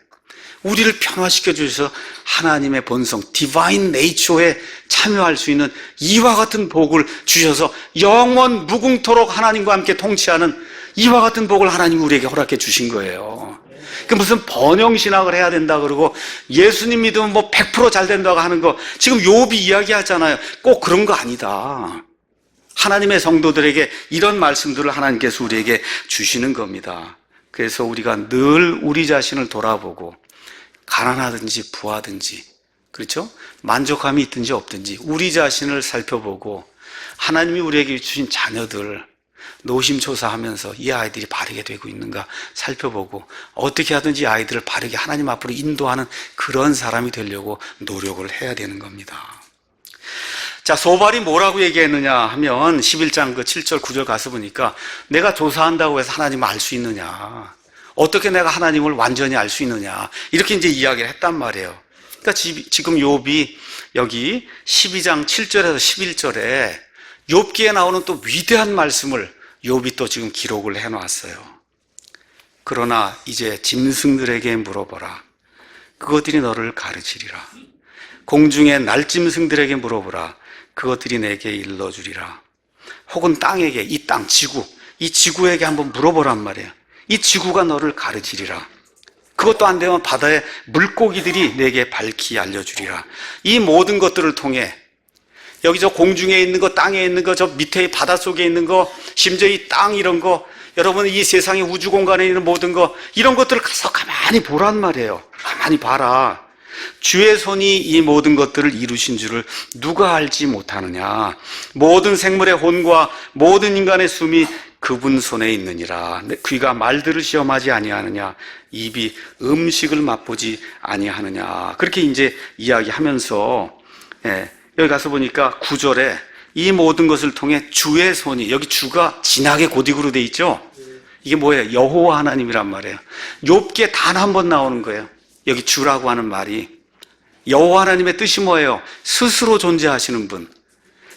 우리를 변화시켜 주셔서 하나님의 본성, 디바인 네이처에 참여할 수 있는 이와 같은 복을 주셔서 영원 무궁토록 하나님과 함께 통치하는 이와 같은 복을 하나님이 우리에게 허락해 주신 거예요. 그 무슨 번영신학을 해야 된다 그러고 예수님 믿으면 뭐 100% 잘 된다고 하는 거 지금 욥이 이야기하잖아요. 꼭 그런 거 아니다. 하나님의 성도들에게 이런 말씀들을 하나님께서 우리에게 주시는 겁니다. 그래서 우리가 늘 우리 자신을 돌아보고 가난하든지 부하든지, 그렇죠? 만족함이 있든지 없든지 우리 자신을 살펴보고 하나님이 우리에게 주신 자녀들 노심초사하면서 이 아이들이 바르게 되고 있는가 살펴보고 어떻게 하든지 아이들을 바르게 하나님 앞으로 인도하는 그런 사람이 되려고 노력을 해야 되는 겁니다. 자, 소발이 뭐라고 얘기했느냐 하면 11장 그 7절 9절 가서 보니까 내가 조사한다고 해서 하나님을 알 수 있느냐, 어떻게 내가 하나님을 완전히 알 수 있느냐, 이렇게 이제 이야기를 했단 말이에요. 그러니까 지금 욥이 여기 12장 7절에서 11절에 욥기에 나오는 또 위대한 말씀을 욥이 또 지금 기록을 해놨어요. 그러나 이제 짐승들에게 물어보라. 그것들이 너를 가르치리라. 공중의 날짐승들에게 물어보라. 그것들이 내게 일러주리라. 혹은 땅에게, 이 땅, 지구, 이 지구에게 한번 물어보란 말이에요. 이 지구가 너를 가르치리라. 그것도 안 되면 바다의 물고기들이 내게 밝히 알려주리라. 이 모든 것들을 통해 여기 저 공중에 있는 거, 땅에 있는 거, 저 밑에 바닷속에 있는 거, 심지어 이 땅 이런 거, 여러분 이 세상의 우주 공간에 있는 모든 거, 이런 것들을 가서 가만히 보란 말이에요. 가만히 봐라. 주의 손이 이 모든 것들을 이루신 줄을 누가 알지 못하느냐. 모든 생물의 혼과 모든 인간의 숨이 그분 손에 있느니라. 귀가 말들을 시험하지 아니하느냐. 입이 음식을 맛보지 아니하느냐. 그렇게 이제 이야기하면서, 여기 가서 보니까 9절에 이 모든 것을 통해 주의 손이, 여기 주가 진하게 고딕으로 돼 있죠. 이게 뭐예요? 여호와 하나님이란 말이에요. 욥기에 단 한 번 나오는 거예요. 여기 주라고 하는 말이. 여호와 하나님의 뜻이 뭐예요? 스스로 존재하시는 분.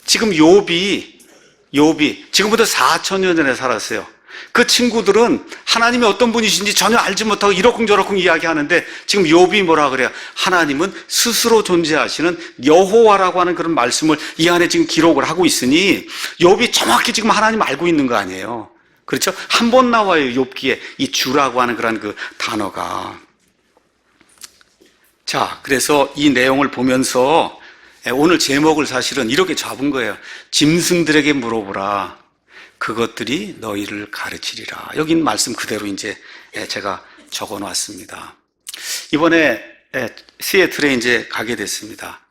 지금 욥이 지금부터 4,000년 전에 살았어요. 그 친구들은 하나님이 어떤 분이신지 전혀 알지 못하고 이러쿵저러쿵 이야기하는데 지금 욥이 뭐라 그래요? 하나님은 스스로 존재하시는 여호와라고 하는 그런 말씀을 이 안에 지금 기록을 하고 있으니 욥이 정확히 지금 하나님 알고 있는 거 아니에요? 그렇죠? 한 번 나와요, 욥기에 이 주라고 하는 그런 그 단어가. 자, 그래서 이 내용을 보면서 오늘 제목을 사실은 이렇게 잡은 거예요. 짐승들에게 물어보라. 그것들이 너희를 가르치리라. 여기 있는 말씀 그대로 이제 제가 적어 놨습니다. 이번에 시애틀에 이제 가게 됐습니다.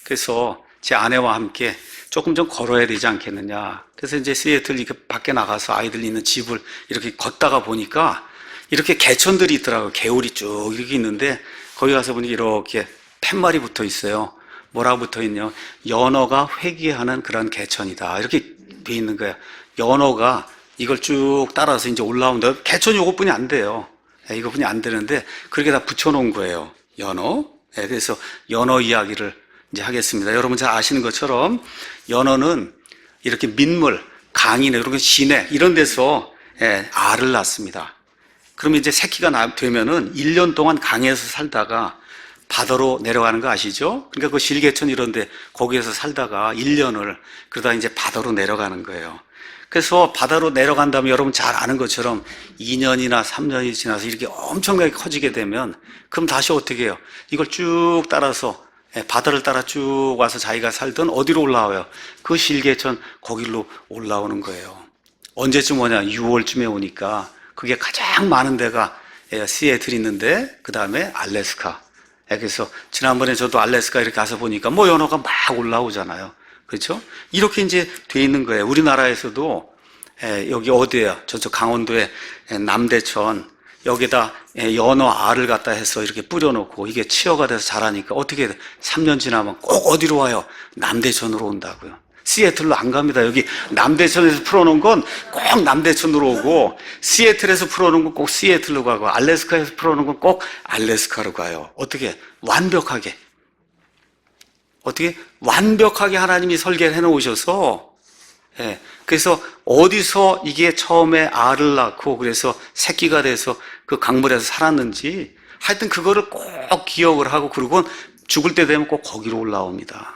그래서 제 아내와 함께 조금 좀 걸어야 되지 않겠느냐. 그래서 이제 시애틀 이렇게 밖에 나가서 아이들 있는 집을 이렇게 걷다가 보니까 이렇게 개천들이 있더라고요. 개울이 쭉 이렇게 있는데 거기 가서 보니 이렇게 팻말이 붙어 있어요. 뭐라고 붙어 있냐? 연어가 회귀하는 그런 개천이다. 이렇게 돼 있는 거예요. 연어가 이걸 쭉 따라서 이제 올라온다. 개천이 이것뿐이 안 돼요. 이것뿐이 안 되는데 그렇게 다 붙여놓은 거예요. 연어. 그래서 연어 이야기를 이제 하겠습니다. 여러분 잘 아시는 것처럼 연어는 이렇게 민물, 강이나 이런 시내 이런 데서 알을 낳습니다. 그러면 이제 새끼가 되면은 1년 동안 강에서 살다가 바다로 내려가는 거 아시죠? 그러니까 그 실개천 이런 데 거기에서 살다가 1년을 그러다 이제 바다로 내려가는 거예요. 그래서 바다로 내려간 다음에 여러분 잘 아는 것처럼 2년이나 3년이 지나서 이렇게 엄청나게 커지게 되면 그럼 다시 어떻게 해요? 이걸 쭉 따라서 바다를 따라 쭉 와서 자기가 살던 어디로 올라와요? 그 실개천 거기로 올라오는 거예요. 언제쯤 오냐? 6월쯤에 오니까 그게 가장 많은 데가 시애틀이 있는데 그 다음에 알래스카. 그래서 지난번에 저도 알래스카 이렇게 가서 보니까 뭐 연어가 막 올라오잖아요. 그렇죠? 이렇게 이제 돼 있는 거예요. 우리나라에서도 여기 어디예요? 저쪽 강원도에 남대천 여기다 연어 알을 갖다 해서 이렇게 뿌려놓고 이게 치어가 돼서 자라니까 어떻게 돼? 3년 지나면 꼭 어디로 와요? 남대천으로 온다고요. 시애틀로 안 갑니다. 여기 남대천에서 풀어놓은 건 꼭 남대천으로 오고 시애틀에서 풀어놓은 건 꼭 시애틀로 가고 알래스카에서 풀어놓은 건 꼭 알래스카로 가요. 어떻게? 완벽하게. 어떻게? 완벽하게 하나님이 설계를 해놓으셔서 그래서 어디서 이게 처음에 알을 낳고 그래서 새끼가 돼서 그 강물에서 살았는지 하여튼 그거를 꼭 기억을 하고 그러고 죽을 때 되면 꼭 거기로 올라옵니다.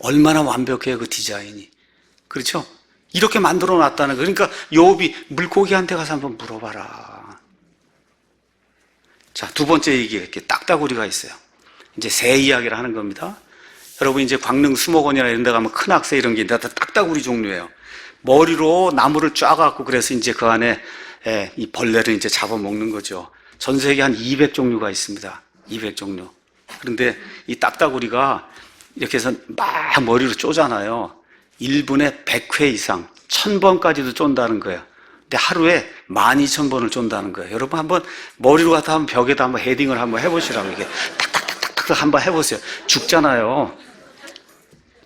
얼마나 완벽해요, 그 디자인이. 그렇죠? 이렇게 만들어 놨다는 거. 그러니까 욥이 물고기한테 가서 한번 물어봐라. 자, 두 번째 얘기가 이렇게 딱따구리가 있어요. 이제 새 이야기를 하는 겁니다. 여러분 이제 광릉 수목원이나 이런 데 가면 큰 악새 이런 게 다 딱따구리 종류예요. 머리로 나무를 쫙 갖고 그래서 이제 그 안에 이 벌레를 이제 잡아먹는 거죠. 전 세계 한 200종류가 있습니다. 200종류. 그런데 이 딱따구리가 이렇게 해서 막 머리로 쪼잖아요. 1분에 100회 이상, 1000번까지도 쫀다는 거예요. 근데 하루에 12,000번을 쫀다는 거예요. 여러분 한번 머리로 갖다 한번 벽에다 한번 헤딩을 한번 해보시라고 이게 탁탁탁탁탁 한번 해보세요. 죽잖아요.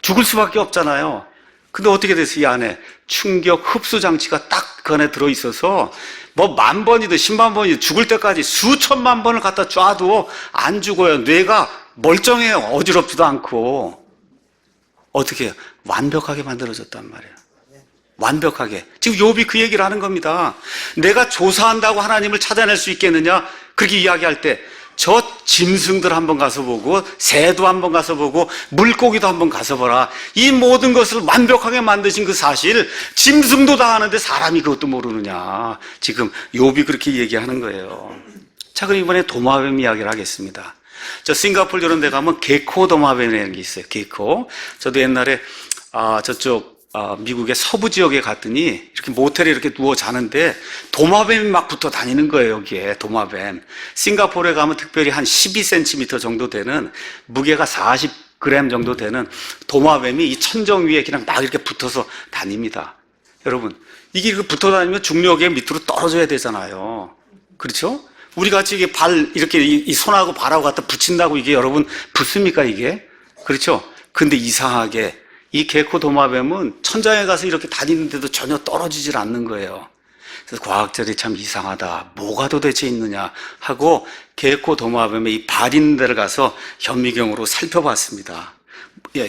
죽을 수밖에 없잖아요. 근데 어떻게 됐어요? 이 안에 충격 흡수 장치가 딱 그 안에 들어있어서 뭐 10,000번이든 100,000번이든 죽을 때까지 수천만 번을 갖다 쏴도 안 죽어요. 뇌가 멀쩡해요. 어지럽지도 않고. 어떻게 해요? 완벽하게 만들어졌단 말이에요. 완벽하게. 지금 욥이 그 얘기를 하는 겁니다. 내가 조사한다고 하나님을 찾아낼 수 있겠느냐? 그렇게 이야기할 때 저 짐승들 한번 가서 보고 새도 한번 가서 보고 물고기도 한번 가서 보라. 이 모든 것을 완벽하게 만드신 그 사실 짐승도 다 아는데 사람이 그것도 모르느냐. 지금 욥이 그렇게 얘기하는 거예요. 자, 그럼 이번에 도마뱀 이야기를 하겠습니다. 저 싱가포르 이런 데 가면 게코 도마뱀이라는 게 있어요. 게코. 저도 옛날에 저쪽 미국의 서부 지역에 갔더니 이렇게 모텔에 이렇게 누워 자는데 도마뱀이 막 붙어 다니는 거예요. 여기에 도마뱀. 싱가포르에 가면 특별히 한 12cm 정도 되는 무게가 40g 정도 되는 도마뱀이 이 천정 위에 그냥 막 이렇게 붙어서 다닙니다. 여러분 이게 이렇게 붙어 다니면 중력에 밑으로 떨어져야 되잖아요. 그렇죠? 우리 같이 이게 발 이렇게 이 손하고 발하고 갖다 붙인다고 이게 여러분 붙습니까 이게? 그렇죠? 근데 이상하게 이 게코 도마뱀은 천장에 가서 이렇게 다니는데도 전혀 떨어지질 않는 거예요. 그래서 과학자들이 참 이상하다. 뭐가 도대체 있느냐 하고 게코 도마뱀의 이 발 있는 데를 가서 현미경으로 살펴봤습니다.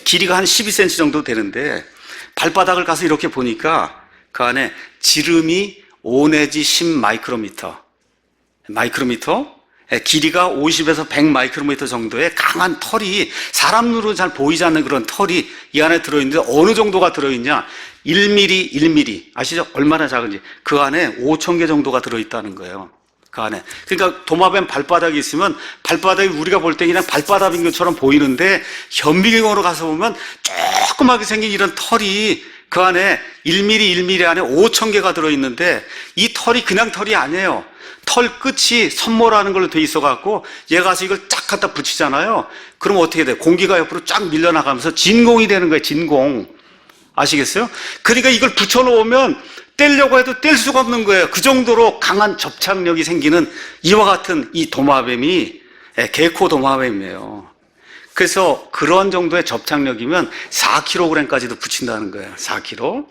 길이가 한 12cm 정도 되는데 발바닥을 가서 이렇게 보니까 그 안에 지름이 5 내지 10 마이크로미터. 길이가 50에서 100 마이크로미터 정도의 강한 털이 사람 눈으로 잘 보이지 않는 그런 털이 이 안에 들어있는데 어느 정도가 들어있냐? 1mm 아시죠? 얼마나 작은지 그 안에 5,000개 정도가 들어있다는 거예요. 그 안에. 그러니까 도마뱀 발바닥이 있으면 발바닥이 우리가 볼 때 그냥 발바닥인 것처럼 보이는데 현미경으로 가서 보면 조그맣게 생긴 이런 털이 그 안에 1mm 안에 5,000개가 들어있는데 이 털이 그냥 털이 아니에요. 털 끝이 선모라는 걸로 돼 있어갖고 얘가 가서 이걸 쫙 갖다 붙이잖아요. 그럼 어떻게 돼요? 공기가 옆으로 쫙 밀려나가면서 진공이 되는 거예요. 진공. 아시겠어요? 그러니까 이걸 붙여놓으면 떼려고 해도 뗄 수가 없는 거예요. 그 정도로 강한 접착력이 생기는 이와 같은 이 도마뱀이 게코 도마뱀이에요. 그래서 그런 정도의 접착력이면 4kg까지도 붙인다는 거예요. 4kg.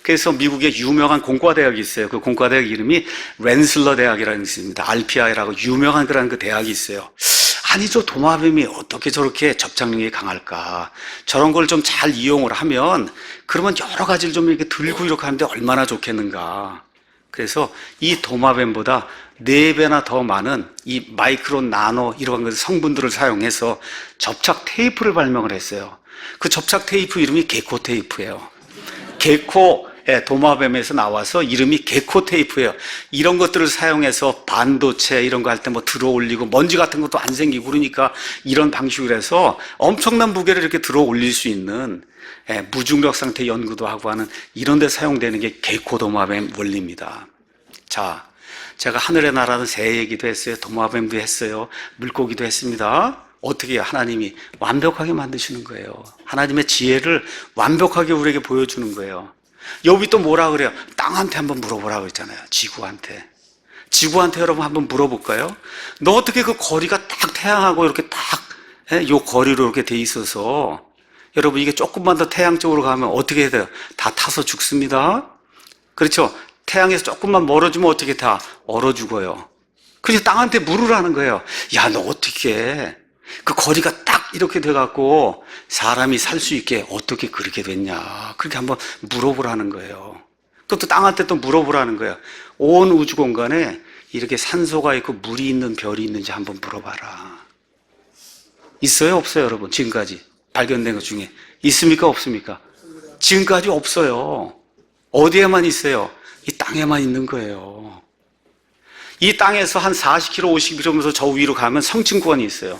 그래서 미국에 유명한 공과대학이 있어요. 그 공과대학 이름이 렌슬러 대학이라는 게 있습니다. RPI라고 유명한 그런 그 대학이 있어요. 아니, 저 도마뱀이 어떻게 저렇게 접착력이 강할까? 저런 걸 좀 잘 이용을 하면, 그러면 여러 가지를 좀 이렇게 들고 이렇게 하는데 얼마나 좋겠는가. 그래서 이 도마뱀보다 4배나 더 많은 이 마이크로, 나노 이런 것들 성분들을 사용해서 접착 테이프를 발명을 했어요. 그 접착 테이프 이름이 게코 테이프예요. 게코, 도마뱀에서 나와서 이름이 게코 테이프예요. 이런 것들을 사용해서 반도체 이런 거 할 때 뭐 들어 올리고 먼지 같은 것도 안 생기고 그러니까 이런 방식으로 해서 엄청난 무게를 이렇게 들어 올릴 수 있는 무중력 상태 연구도 하고 하는 이런 데 사용되는 게 게코 도마뱀 원리입니다. 자, 제가 하늘의 나라는 새 얘기도 했어요. 도마뱀도 했어요. 물고기도 했습니다. 어떻게 해요? 하나님이 완벽하게 만드시는 거예요. 하나님의 지혜를 완벽하게 우리에게 보여주는 거예요. 욥이 또 뭐라 그래요? 땅한테 한번 물어보라 그랬잖아요. 지구한테. 지구한테 여러분 한번 물어볼까요? 너 어떻게 그 거리가 딱 태양하고 이렇게 딱 요 거리로 이렇게 돼 있어서 여러분 이게 조금만 더 태양 쪽으로 가면 어떻게 해야 돼요? 다 타서 죽습니다. 그렇죠? 태양에서 조금만 멀어지면 어떻게 다 얼어 죽어요. 그래서 땅한테 물으라는 거예요. 야, 너 어떻게 그 거리가 딱 이렇게 돼갖고 사람이 살 수 있게 어떻게 그렇게 됐냐. 그렇게 한번 물어보라는 거예요. 그것도 땅한테 또 물어보라는 거예요. 온 우주 공간에 이렇게 산소가 있고 물이 있는 별이 있는지 한번 물어봐라. 있어요? 없어요? 여러분 지금까지 발견된 것 중에 있습니까? 없습니까? 지금까지 없어요. 어디에만 있어요? 이 땅에만 있는 거예요. 이 땅에서 한 40km, 50km 저 위로 가면 성층권이 있어요.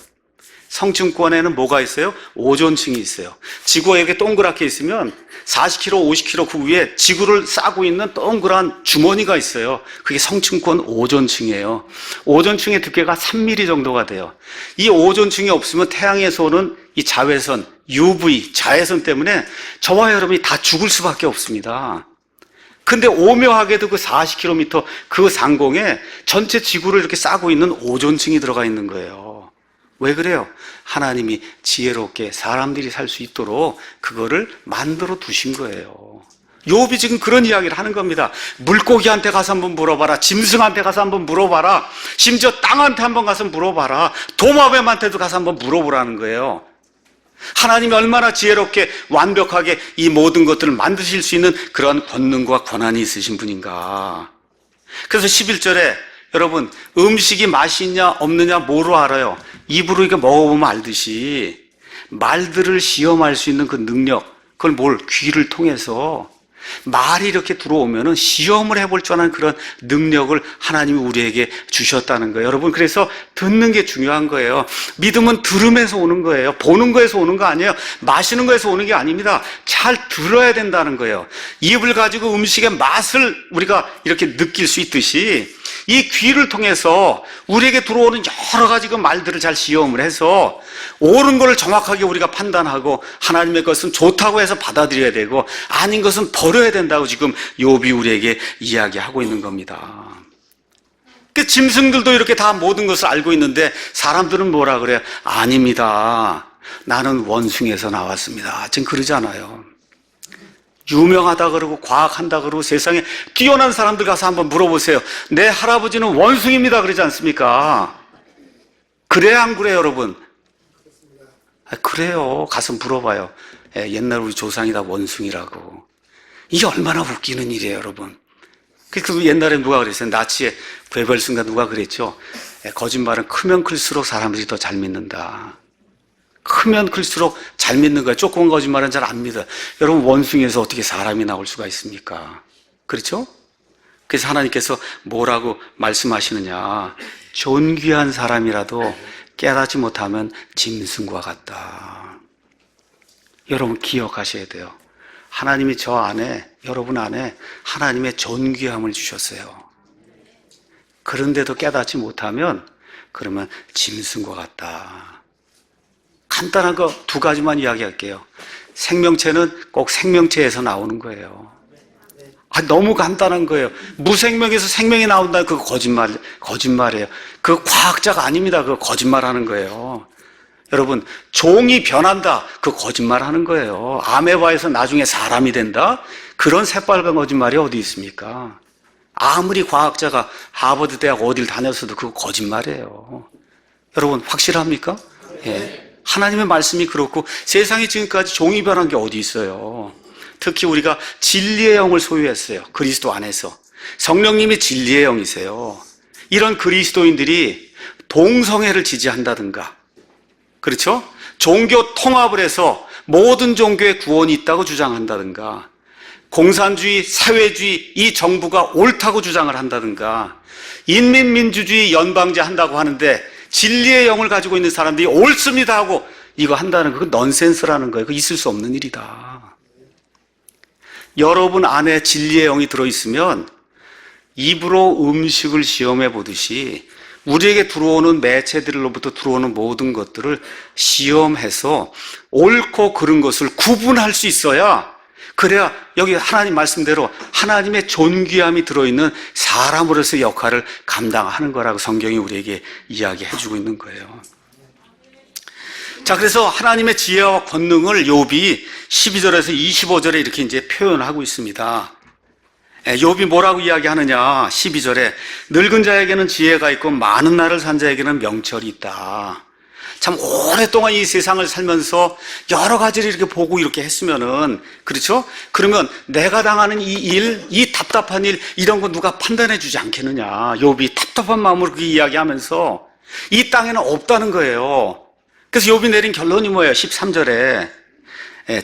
성층권에는 뭐가 있어요? 오존층이 있어요. 지구가 이렇게 동그랗게 있으면 40km, 50km 그 위에 지구를 싸고 있는 동그란 주머니가 있어요. 그게 성층권 오존층이에요. 오존층의 두께가 3mm 정도가 돼요. 이 오존층이 없으면 태양에서 오는 이 자외선, UV, 자외선 때문에 저와 여러분이 다 죽을 수밖에 없습니다. 근데 오묘하게도 그 40km 그 상공에 전체 지구를 이렇게 싸고 있는 오존층이 들어가 있는 거예요. 왜 그래요? 하나님이 지혜롭게 사람들이 살 수 있도록 그거를 만들어 두신 거예요. 욥이 지금 그런 이야기를 하는 겁니다. 물고기한테 가서 한번 물어봐라. 짐승한테 가서 한번 물어봐라. 심지어 땅한테 한번 가서 물어봐라. 도마뱀한테도 가서 한번 물어보라는 거예요. 하나님이 얼마나 지혜롭게 완벽하게 이 모든 것들을 만드실 수 있는 그런 권능과 권한이 있으신 분인가. 그래서 11절에 여러분 음식이 맛이 있냐 없느냐 뭐로 알아요? 입으로 이렇게 먹어보면 알듯이 말들을 시험할 수 있는 그 능력, 그걸 뭘? 귀를 통해서 말이 이렇게 들어오면은 시험을 해볼 줄 아는 그런 능력을 하나님이 우리에게 주셨다는 거예요. 여러분, 그래서 듣는 게 중요한 거예요. 믿음은 들음에서 오는 거예요. 보는 거에서 오는 거 아니에요. 마시는 거에서 오는 게 아닙니다. 잘 들어야 된다는 거예요. 입을 가지고 음식의 맛을 우리가 이렇게 느낄 수 있듯이 이 귀를 통해서 우리에게 들어오는 여러 가지 그 말들을 잘 시험을 해서 옳은 걸 정확하게 우리가 판단하고 하나님의 것은 좋다고 해서 받아들여야 되고 아닌 것은 버려야 된다고 지금 욥이 우리에게 이야기하고 있는 겁니다. 그 짐승들도 이렇게 다 모든 것을 알고 있는데 사람들은 뭐라 그래요? 아닙니다. 나는 원숭이에서 나왔습니다. 지금 그러잖아요. 유명하다 그러고 과학한다 그러고 세상에 뛰어난 사람들 가서 한번 물어보세요. 내 할아버지는 원숭이입니다 그러지 않습니까? 그래야 안 그래요 여러분? 그래요. 가서 물어봐요. 옛날 우리 조상이 다 원숭이라고. 이게 얼마나 웃기는 일이에요 여러분. 그 옛날에 누가 그랬어요? 나치의 괴벨슨가 누가 그랬죠? 거짓말은 크면 클수록 사람들이 더 잘 믿는다. 크면 클수록 잘 믿는 거예요. 조그만 거짓말은 잘 안 믿어요. 여러분 원숭이에서 어떻게 사람이 나올 수가 있습니까? 그렇죠? 그래서 하나님께서 뭐라고 말씀하시느냐. 존귀한 사람이라도 깨닫지 못하면 짐승과 같다. 여러분 기억하셔야 돼요. 하나님이 저 안에, 여러분 안에 하나님의 존귀함을 주셨어요. 그런데도 깨닫지 못하면 그러면 짐승과 같다. 간단한 거 두 가지만 이야기할게요. 생명체는 꼭 생명체에서 나오는 거예요. 너무 간단한 거예요. 무생명에서 생명이 나온다는 그거 거짓말이에요. 그거 과학자가 아닙니다. 그거 거짓말하는 거예요. 여러분, 종이 변한다. 그거 거짓말하는 거예요. 아메바에서 나중에 사람이 된다? 그런 새빨간 거짓말이 어디 있습니까? 아무리 과학자가 하버드 대학 어딜 다녔어도 그거 거짓말이에요. 여러분 확실합니까? 예. 하나님의 말씀이 그렇고 세상이 지금까지 종이 변한 게 어디 있어요. 특히 우리가 진리의 영을 소유했어요. 그리스도 안에서. 성령님이 진리의 영이세요. 이런 그리스도인들이 동성애를 지지한다든가, 그렇죠? 종교 통합을 해서 모든 종교에 구원이 있다고 주장한다든가, 공산주의, 사회주의, 이 정부가 옳다고 주장을 한다든가, 인민민주주의 연방제 한다고 하는데 진리의 영을 가지고 있는 사람들이 옳습니다 하고 이거 한다는 거, 그건 넌센스라는 거예요. 그거 있을 수 없는 일이다. 여러분 안에 진리의 영이 들어있으면 입으로 음식을 시험해 보듯이 우리에게 들어오는 매체들로부터 들어오는 모든 것들을 시험해서 옳고 그른 것을 구분할 수 있어야, 그래야 여기 하나님 말씀대로 하나님의 존귀함이 들어있는 사람으로서의 역할을 감당하는 거라고 성경이 우리에게 이야기해 주고 있는 거예요. 자, 그래서 하나님의 지혜와 권능을 욥이 12절에서 25절에 이렇게 이제 표현하고 있습니다. 욥이 뭐라고 이야기하느냐? 12절에 늙은 자에게는 지혜가 있고 많은 날을 산 자에게는 명철이 있다. 참 오랫동안 이 세상을 살면서 여러 가지를 이렇게 보고 이렇게 했으면은, 그렇죠? 그러면 내가 당하는 이 일, 이 답답한 일, 이런 거 누가 판단해 주지 않겠느냐? 욥이 답답한 마음으로 그렇게 이야기하면서 이 땅에는 없다는 거예요. 그래서 욥이 내린 결론이 뭐예요? 13절에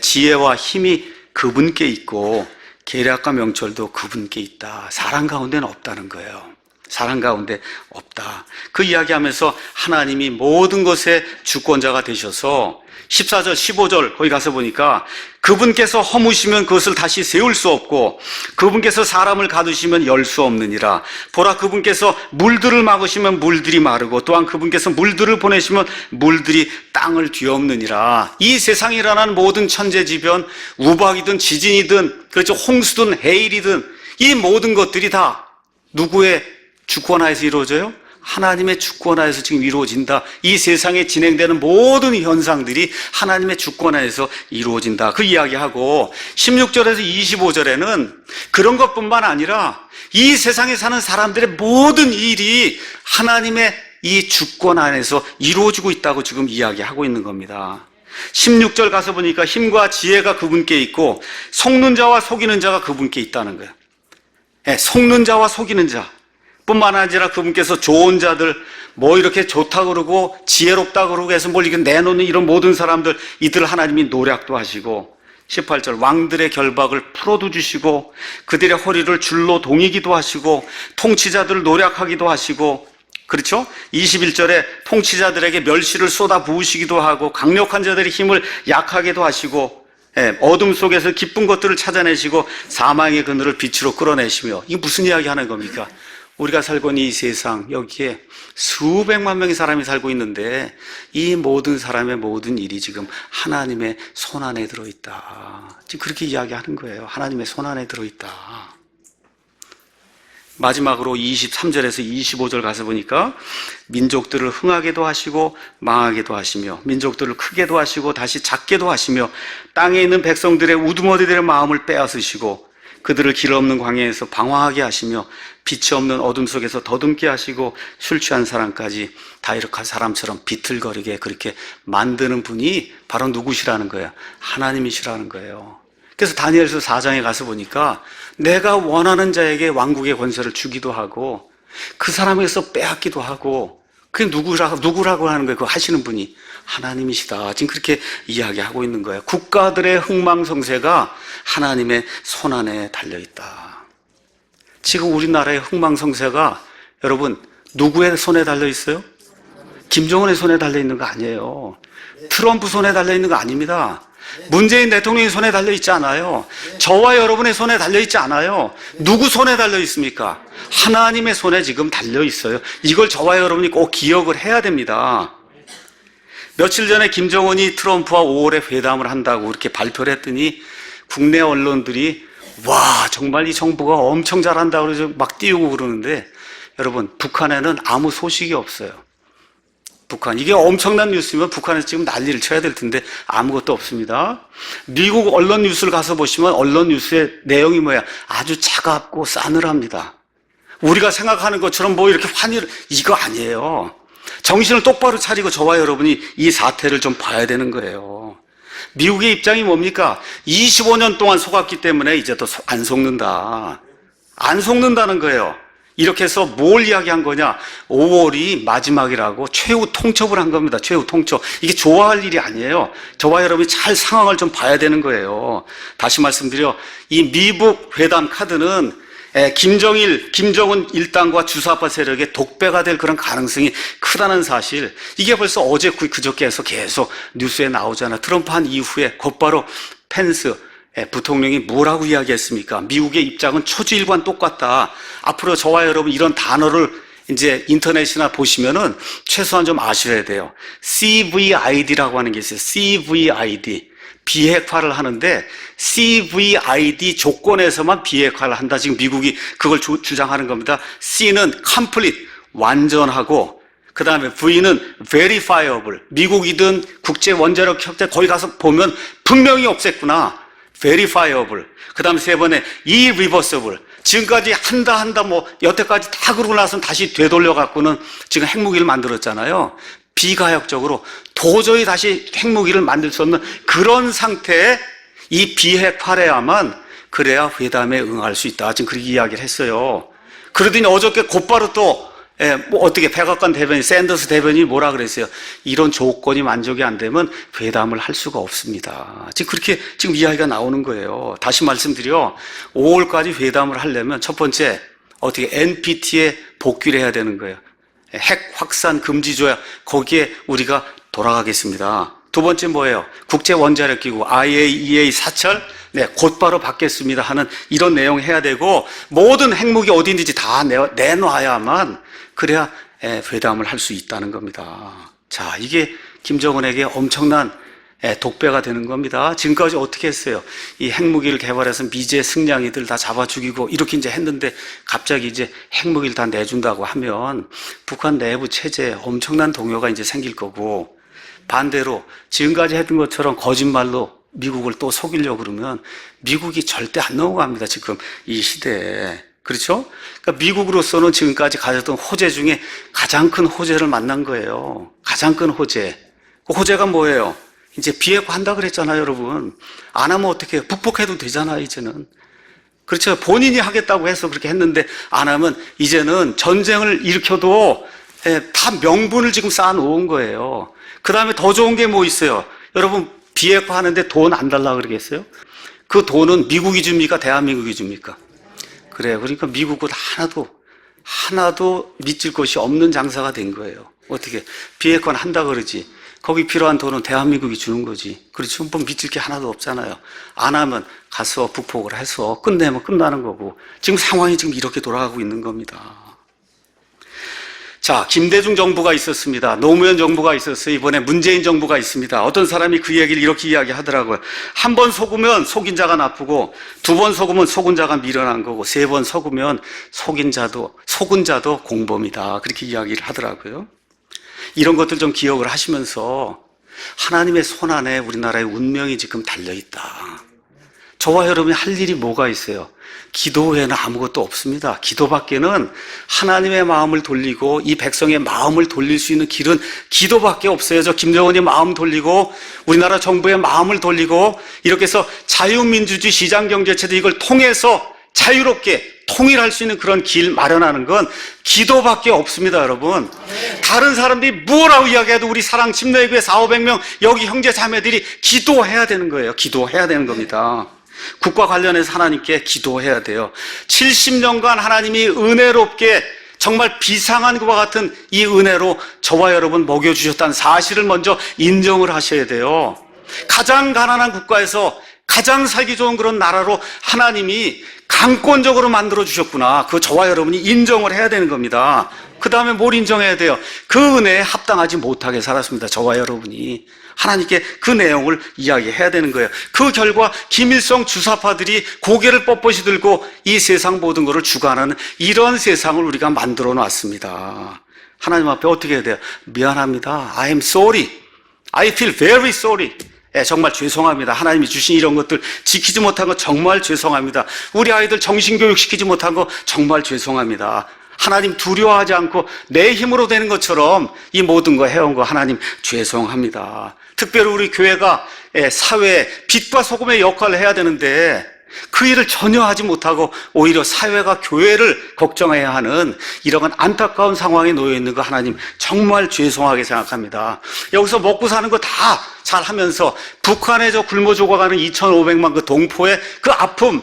지혜와 힘이 그분께 있고 계략과 명철도 그분께 있다. 사람 가운데는 없다는 거예요. 사람 가운데 없다. 그 이야기하면서 하나님이 모든 것의 주권자가 되셔서 14절, 15절 거기 가서 보니까 그분께서 허무시면 그것을 다시 세울 수 없고 그분께서 사람을 가두시면 열 수 없느니라. 보라, 그분께서 물들을 막으시면 물들이 마르고 또한 그분께서 물들을 보내시면 물들이 땅을 뒤엎느니라. 이 세상에 일어나는 모든 천재지변, 우박이든 지진이든, 그렇죠, 홍수든 해일이든 이 모든 것들이 다 누구의 주권하에서 이루어져요? 하나님의 주권하에서 지금 이루어진다. 이 세상에 진행되는 모든 현상들이 하나님의 주권하에서 이루어진다. 그 이야기하고 16절에서 25절에는 그런 것뿐만 아니라 이 세상에 사는 사람들의 모든 일이 하나님의 이 주권 안에서 이루어지고 있다고 지금 이야기하고 있는 겁니다. 16절 가서 보니까 힘과 지혜가 그분께 있고 속는 자와 속이는 자가 그분께 있다는 거예요. 네, 속는 자와 속이는 자 뿐만 아니라 그분께서 좋은 자들, 뭐 이렇게 좋다 그러고 지혜롭다 그러고 해서 뭘 이렇게 내놓는 이런 모든 사람들, 이들 하나님이 노략도 하시고, 18절 왕들의 결박을 풀어도 주시고 그들의 허리를 줄로 동이기도 하시고 통치자들을 노략하기도 하시고, 그렇죠? 21절에 통치자들에게 멸시를 쏟아 부으시기도 하고 강력한 자들의 힘을 약하게도 하시고, 어둠 속에서 기쁜 것들을 찾아내시고 사망의 그늘을 빛으로 끌어내시며. 이게 무슨 이야기 하는 겁니까? 우리가 살고 있는 이 세상, 여기에 수백만 명의 사람이 살고 있는데 이 모든 사람의 모든 일이 지금 하나님의 손안에 들어있다. 지금 그렇게 이야기하는 거예요. 하나님의 손안에 들어있다. 마지막으로 23절에서 25절 가서 보니까 민족들을 흥하게도 하시고 망하게도 하시며 민족들을 크게도 하시고 다시 작게도 하시며 땅에 있는 백성들의 우두머리들의 마음을 빼앗으시고 그들을 길 없는 광야에서 방황하게 하시며 빛이 없는 어둠 속에서 더듬게 하시고 술 취한 사람까지 다 이렇게 사람처럼 비틀거리게 그렇게 만드는 분이 바로 누구시라는 거예요? 하나님이시라는 거예요. 그래서 다니엘서 4장에 가서 보니까 내가 원하는 자에게 왕국의 권세를 주기도 하고 그 사람에게서 빼앗기도 하고, 그게 누구라고 하는 거예요? 그거 하시는 분이 하나님이시다. 지금 그렇게 이야기하고 있는 거예요. 국가들의 흥망성쇠가 하나님의 손안에 달려있다. 지금 우리나라의 흥망성쇠가 여러분 누구의 손에 달려있어요? 김정은의 손에 달려있는 거 아니에요. 트럼프 손에 달려있는 거 아닙니다. 문재인 대통령의 손에 달려있지 않아요. 저와 여러분의 손에 달려있지 않아요. 누구 손에 달려있습니까? 하나님의 손에 지금 달려있어요. 이걸 저와 여러분이 꼭 기억을 해야 됩니다. 며칠 전에 김정은이 트럼프와 5월에 회담을 한다고 이렇게 발표를 했더니 국내 언론들이 와, 정말 이 정부가 엄청 잘한다고 그래서 막 띄우고 그러는데, 여러분 북한에는 아무 소식이 없어요. 북한, 이게 엄청난 뉴스면 북한에서 지금 난리를 쳐야 될 텐데 아무것도 없습니다. 미국 언론 뉴스를 가서 보시면 언론 뉴스의 내용이 뭐야? 아주 차갑고 싸늘합니다. 우리가 생각하는 것처럼 뭐 이렇게 환희를, 이거 아니에요. 정신을 똑바로 차리고 저와 여러분이 이 사태를 좀 봐야 되는 거예요. 미국의 입장이 뭡니까? 25년 동안 속았기 때문에 이제 더 안 속는다. 안 속는다는 거예요. 이렇게 해서 뭘 이야기한 거냐? 5월이 마지막이라고 최후 통첩을 한 겁니다. 최후 통첩. 이게 좋아할 일이 아니에요. 저와 여러분이 잘 상황을 좀 봐야 되는 거예요. 다시 말씀드려, 이 미북 회담 카드는 김정은 일당과 주사파 세력의 독배가 될 그런 가능성이 크다는 사실, 이게 벌써 어제 그저께 해서 계속 뉴스에 나오잖아. 트럼프 한 이후에 곧바로 펜스 부통령이 뭐라고 이야기했습니까? 미국의 입장은 초지일관 똑같다. 앞으로 저와 여러분 이런 단어를 이제 인터넷이나 보시면은 최소한 좀 아셔야 돼요. CVID라고 하는 게 있어요. CVID. 비핵화를 하는데 CVID 조건에서만 비핵화를 한다. 지금 미국이 그걸 주장하는 겁니다. C는 complete, 완전하고, 그 다음에 V는 verifiable. 미국이든 국제원자력협회 거기 가서 보면 분명히 없앴구나. verifiable. 그 다음에 세 번에 irreversible. 지금까지 한다 뭐 여태까지 다 그러고 나서는 다시 되돌려 갖고는 지금 핵무기를 만들었잖아요. 비가역적으로 도저히 다시 핵무기를 만들 수 없는 그런 상태에 이 비핵화래야만, 그래야 회담에 응할 수 있다. 지금 그렇게 이야기를 했어요. 그러더니 어저께 곧바로 또 뭐 어떻게 백악관 대변인 샌더스 대변인이 뭐라 그랬어요? 이런 조건이 만족이 안 되면 회담을 할 수가 없습니다. 지금 그렇게 지금 이야기가 나오는 거예요. 다시 말씀드려, 5월까지 회담을 하려면 첫 번째 어떻게 NPT에 복귀를 해야 되는 거예요. 핵 확산 금지 조약, 거기에 우리가 돌아가겠습니다. 두 번째 뭐예요? 국제원자력기구 IAEA 사철 곧바로 받겠습니다 하는 이런 내용 해야 되고, 모든 핵무기 어디 있는지 다 내놔야만, 그래야 회담을 할 수 있다는 겁니다. 자, 이게 김정은에게 엄청난 독배가 되는 겁니다. 지금까지 어떻게 했어요? 이 핵무기를 개발해서 미제 승냥이들 다 잡아 죽이고 이렇게 이제 했는데, 갑자기 이제 핵무기를 다 내준다고 하면 북한 내부 체제에 엄청난 동요가 이제 생길 거고, 반대로 지금까지 했던 것처럼 거짓말로 미국을 또 속이려고 그러면 미국이 절대 안 넘어갑니다. 지금 이 시대에. 그렇죠? 그러니까 미국으로서는 지금까지 가졌던 호재 중에 가장 큰 호재를 만난 거예요. 가장 큰 호재. 그 호재가 뭐예요? 이제 비핵화 한다 그랬잖아요, 여러분. 안 하면 어떻게 해요? 북복해도 되잖아요, 이제는. 그렇죠? 본인이 하겠다고 해서 그렇게 했는데 안 하면 이제는 전쟁을 일으켜도 다 명분을 지금 쌓아놓은 거예요. 그 다음에 더 좋은 게 뭐 있어요? 여러분, 비핵화 하는데 돈 안 달라고 그러겠어요? 그 돈은 미국이 줍니까? 대한민국이 줍니까? 그래요. 그러니까 미국은 하나도 믿질 것이 없는 장사가 된 거예요. 어떻게? 비핵화는 한다 그러지. 거기 필요한 돈은 대한민국이 주는 거지. 그렇죠? 뭐 믿질 게 하나도 없잖아요. 안 하면 가서 북폭을 해서 끝내면 끝나는 거고. 지금 상황이 지금 이렇게 돌아가고 있는 겁니다. 자, 김대중 정부가 있었습니다. 노무현 정부가 있었어요. 이번에 문재인 정부가 있습니다. 어떤 사람이 그 얘기를 이렇게 이야기하더라고요. 한 번 속으면 속인 자가 나쁘고, 두 번 속으면 속은 자가 미련한 거고, 세 번 속으면 속은 자도 공범이다. 그렇게 이야기를 하더라고요. 이런 것들 좀 기억을 하시면서 하나님의 손 안에 우리나라의 운명이 지금 달려있다. 저와 여러분이 할 일이 뭐가 있어요? 기도 외에는 아무것도 없습니다. 기도밖에는 하나님의 마음을 돌리고 이 백성의 마음을 돌릴 수 있는 길은 기도밖에 없어요. 저 김정은이 마음 돌리고 우리나라 정부의 마음을 돌리고 이렇게 해서 자유민주주의 시장경제체도 이걸 통해서 자유롭게 통일할 수 있는 그런 길 마련하는 건 기도밖에 없습니다, 여러분. 다른 사람들이 뭐라고 이야기해도 우리 사랑 침례교회 400~500명 여기 형제 자매들이 기도해야 되는 거예요. 기도해야 되는 겁니다. 국가 관련해서 하나님께 기도해야 돼요. 70년간 하나님이 은혜롭게 정말 비상한 것과 같은 이 은혜로 저와 여러분 먹여주셨다는 사실을 먼저 인정을 하셔야 돼요. 가장 가난한 국가에서 가장 살기 좋은 그런 나라로 하나님이 강권적으로 만들어주셨구나. 그거 저와 여러분이 인정을 해야 되는 겁니다. 그 다음에 뭘 인정해야 돼요? 그 은혜에 합당하지 못하게 살았습니다. 저와 여러분이. 하나님께 그 내용을 이야기해야 되는 거예요. 그 결과 김일성 주사파들이 고개를 뻣뻣이 들고 이 세상 모든 것을 주관하는 이런 세상을 우리가 만들어 놨습니다. 하나님 앞에 어떻게 해야 돼요? 미안합니다. I am sorry. I feel very sorry. 정말 죄송합니다. 하나님이 주신 이런 것들 지키지 못한 거 정말 죄송합니다. 우리 아이들 정신교육 시키지 못한 거 정말 죄송합니다. 하나님 두려워하지 않고 내 힘으로 되는 것처럼 이 모든 거 해온 거 하나님 죄송합니다. 특별히 우리 교회가 사회에 빛과 소금의 역할을 해야 되는데 그 일을 전혀 하지 못하고 오히려 사회가 교회를 걱정해야 하는 이런 안타까운 상황에 놓여 있는 거 하나님 정말 죄송하게 생각합니다. 여기서 먹고 사는 거 다 잘하면서 북한에 저 굶어 죽어가는 2,500만 그 동포의 그 아픔,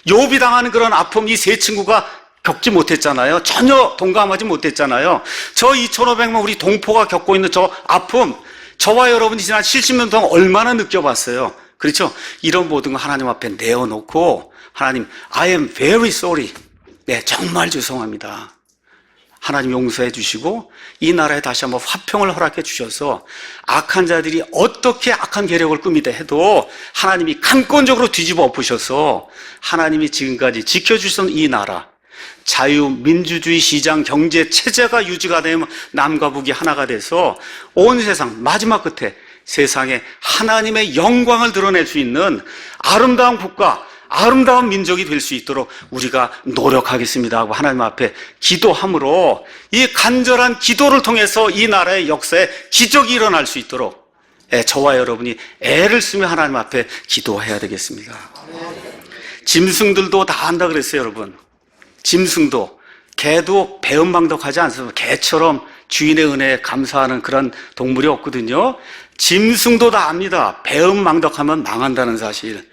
요비 당하는 그런 아픔 이 세 친구가 겪지 못했잖아요. 전혀 동감하지 못했잖아요. 저 2,500만 우리 동포가 겪고 있는 저 아픔, 저와 여러분이 지난 70년 동안 얼마나 느껴봤어요. 그렇죠? 이런 모든 거 하나님 앞에 내어놓고 하나님 I am very sorry. 네, 정말 죄송합니다. 하나님 용서해 주시고 이 나라에 다시 한번 화평을 허락해 주셔서 악한 자들이 어떻게 악한 계략을 꾸미다 해도 하나님이 강권적으로 뒤집어 엎으셔서 하나님이 지금까지 지켜주셨던 이 나라 자유민주주의 시장 경제 체제가 유지가 되면 남과 북이 하나가 돼서 온 세상 마지막 끝에 세상에 하나님의 영광을 드러낼 수 있는 아름다운 국가, 아름다운 민족이 될 수 있도록 우리가 노력하겠습니다 하고 하나님 앞에 기도함으로 이 간절한 기도를 통해서 이 나라의 역사에 기적이 일어날 수 있도록 저와 여러분이 애를 쓰며 하나님 앞에 기도해야 되겠습니다. 짐승들도 다 한다 그랬어요, 여러분. 짐승도, 개도 배은망덕하지 않습니다. 개처럼 주인의 은혜에 감사하는 그런 동물이 없거든요. 짐승도 다 압니다. 배은망덕하면 망한다는 사실.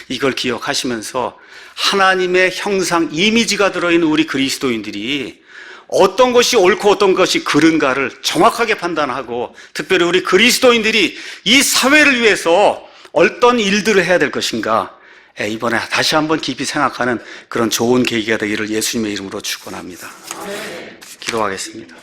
이걸 기억하시면서 하나님의 형상, 이미지가 들어있는 우리 그리스도인들이 어떤 것이 옳고 어떤 것이 그른가를 정확하게 판단하고 특별히 우리 그리스도인들이 이 사회를 위해서 어떤 일들을 해야 될 것인가 이번에 다시 한번 깊이 생각하는 그런 좋은 계기가 되기를 예수님의 이름으로 축원합니다. 기도하겠습니다.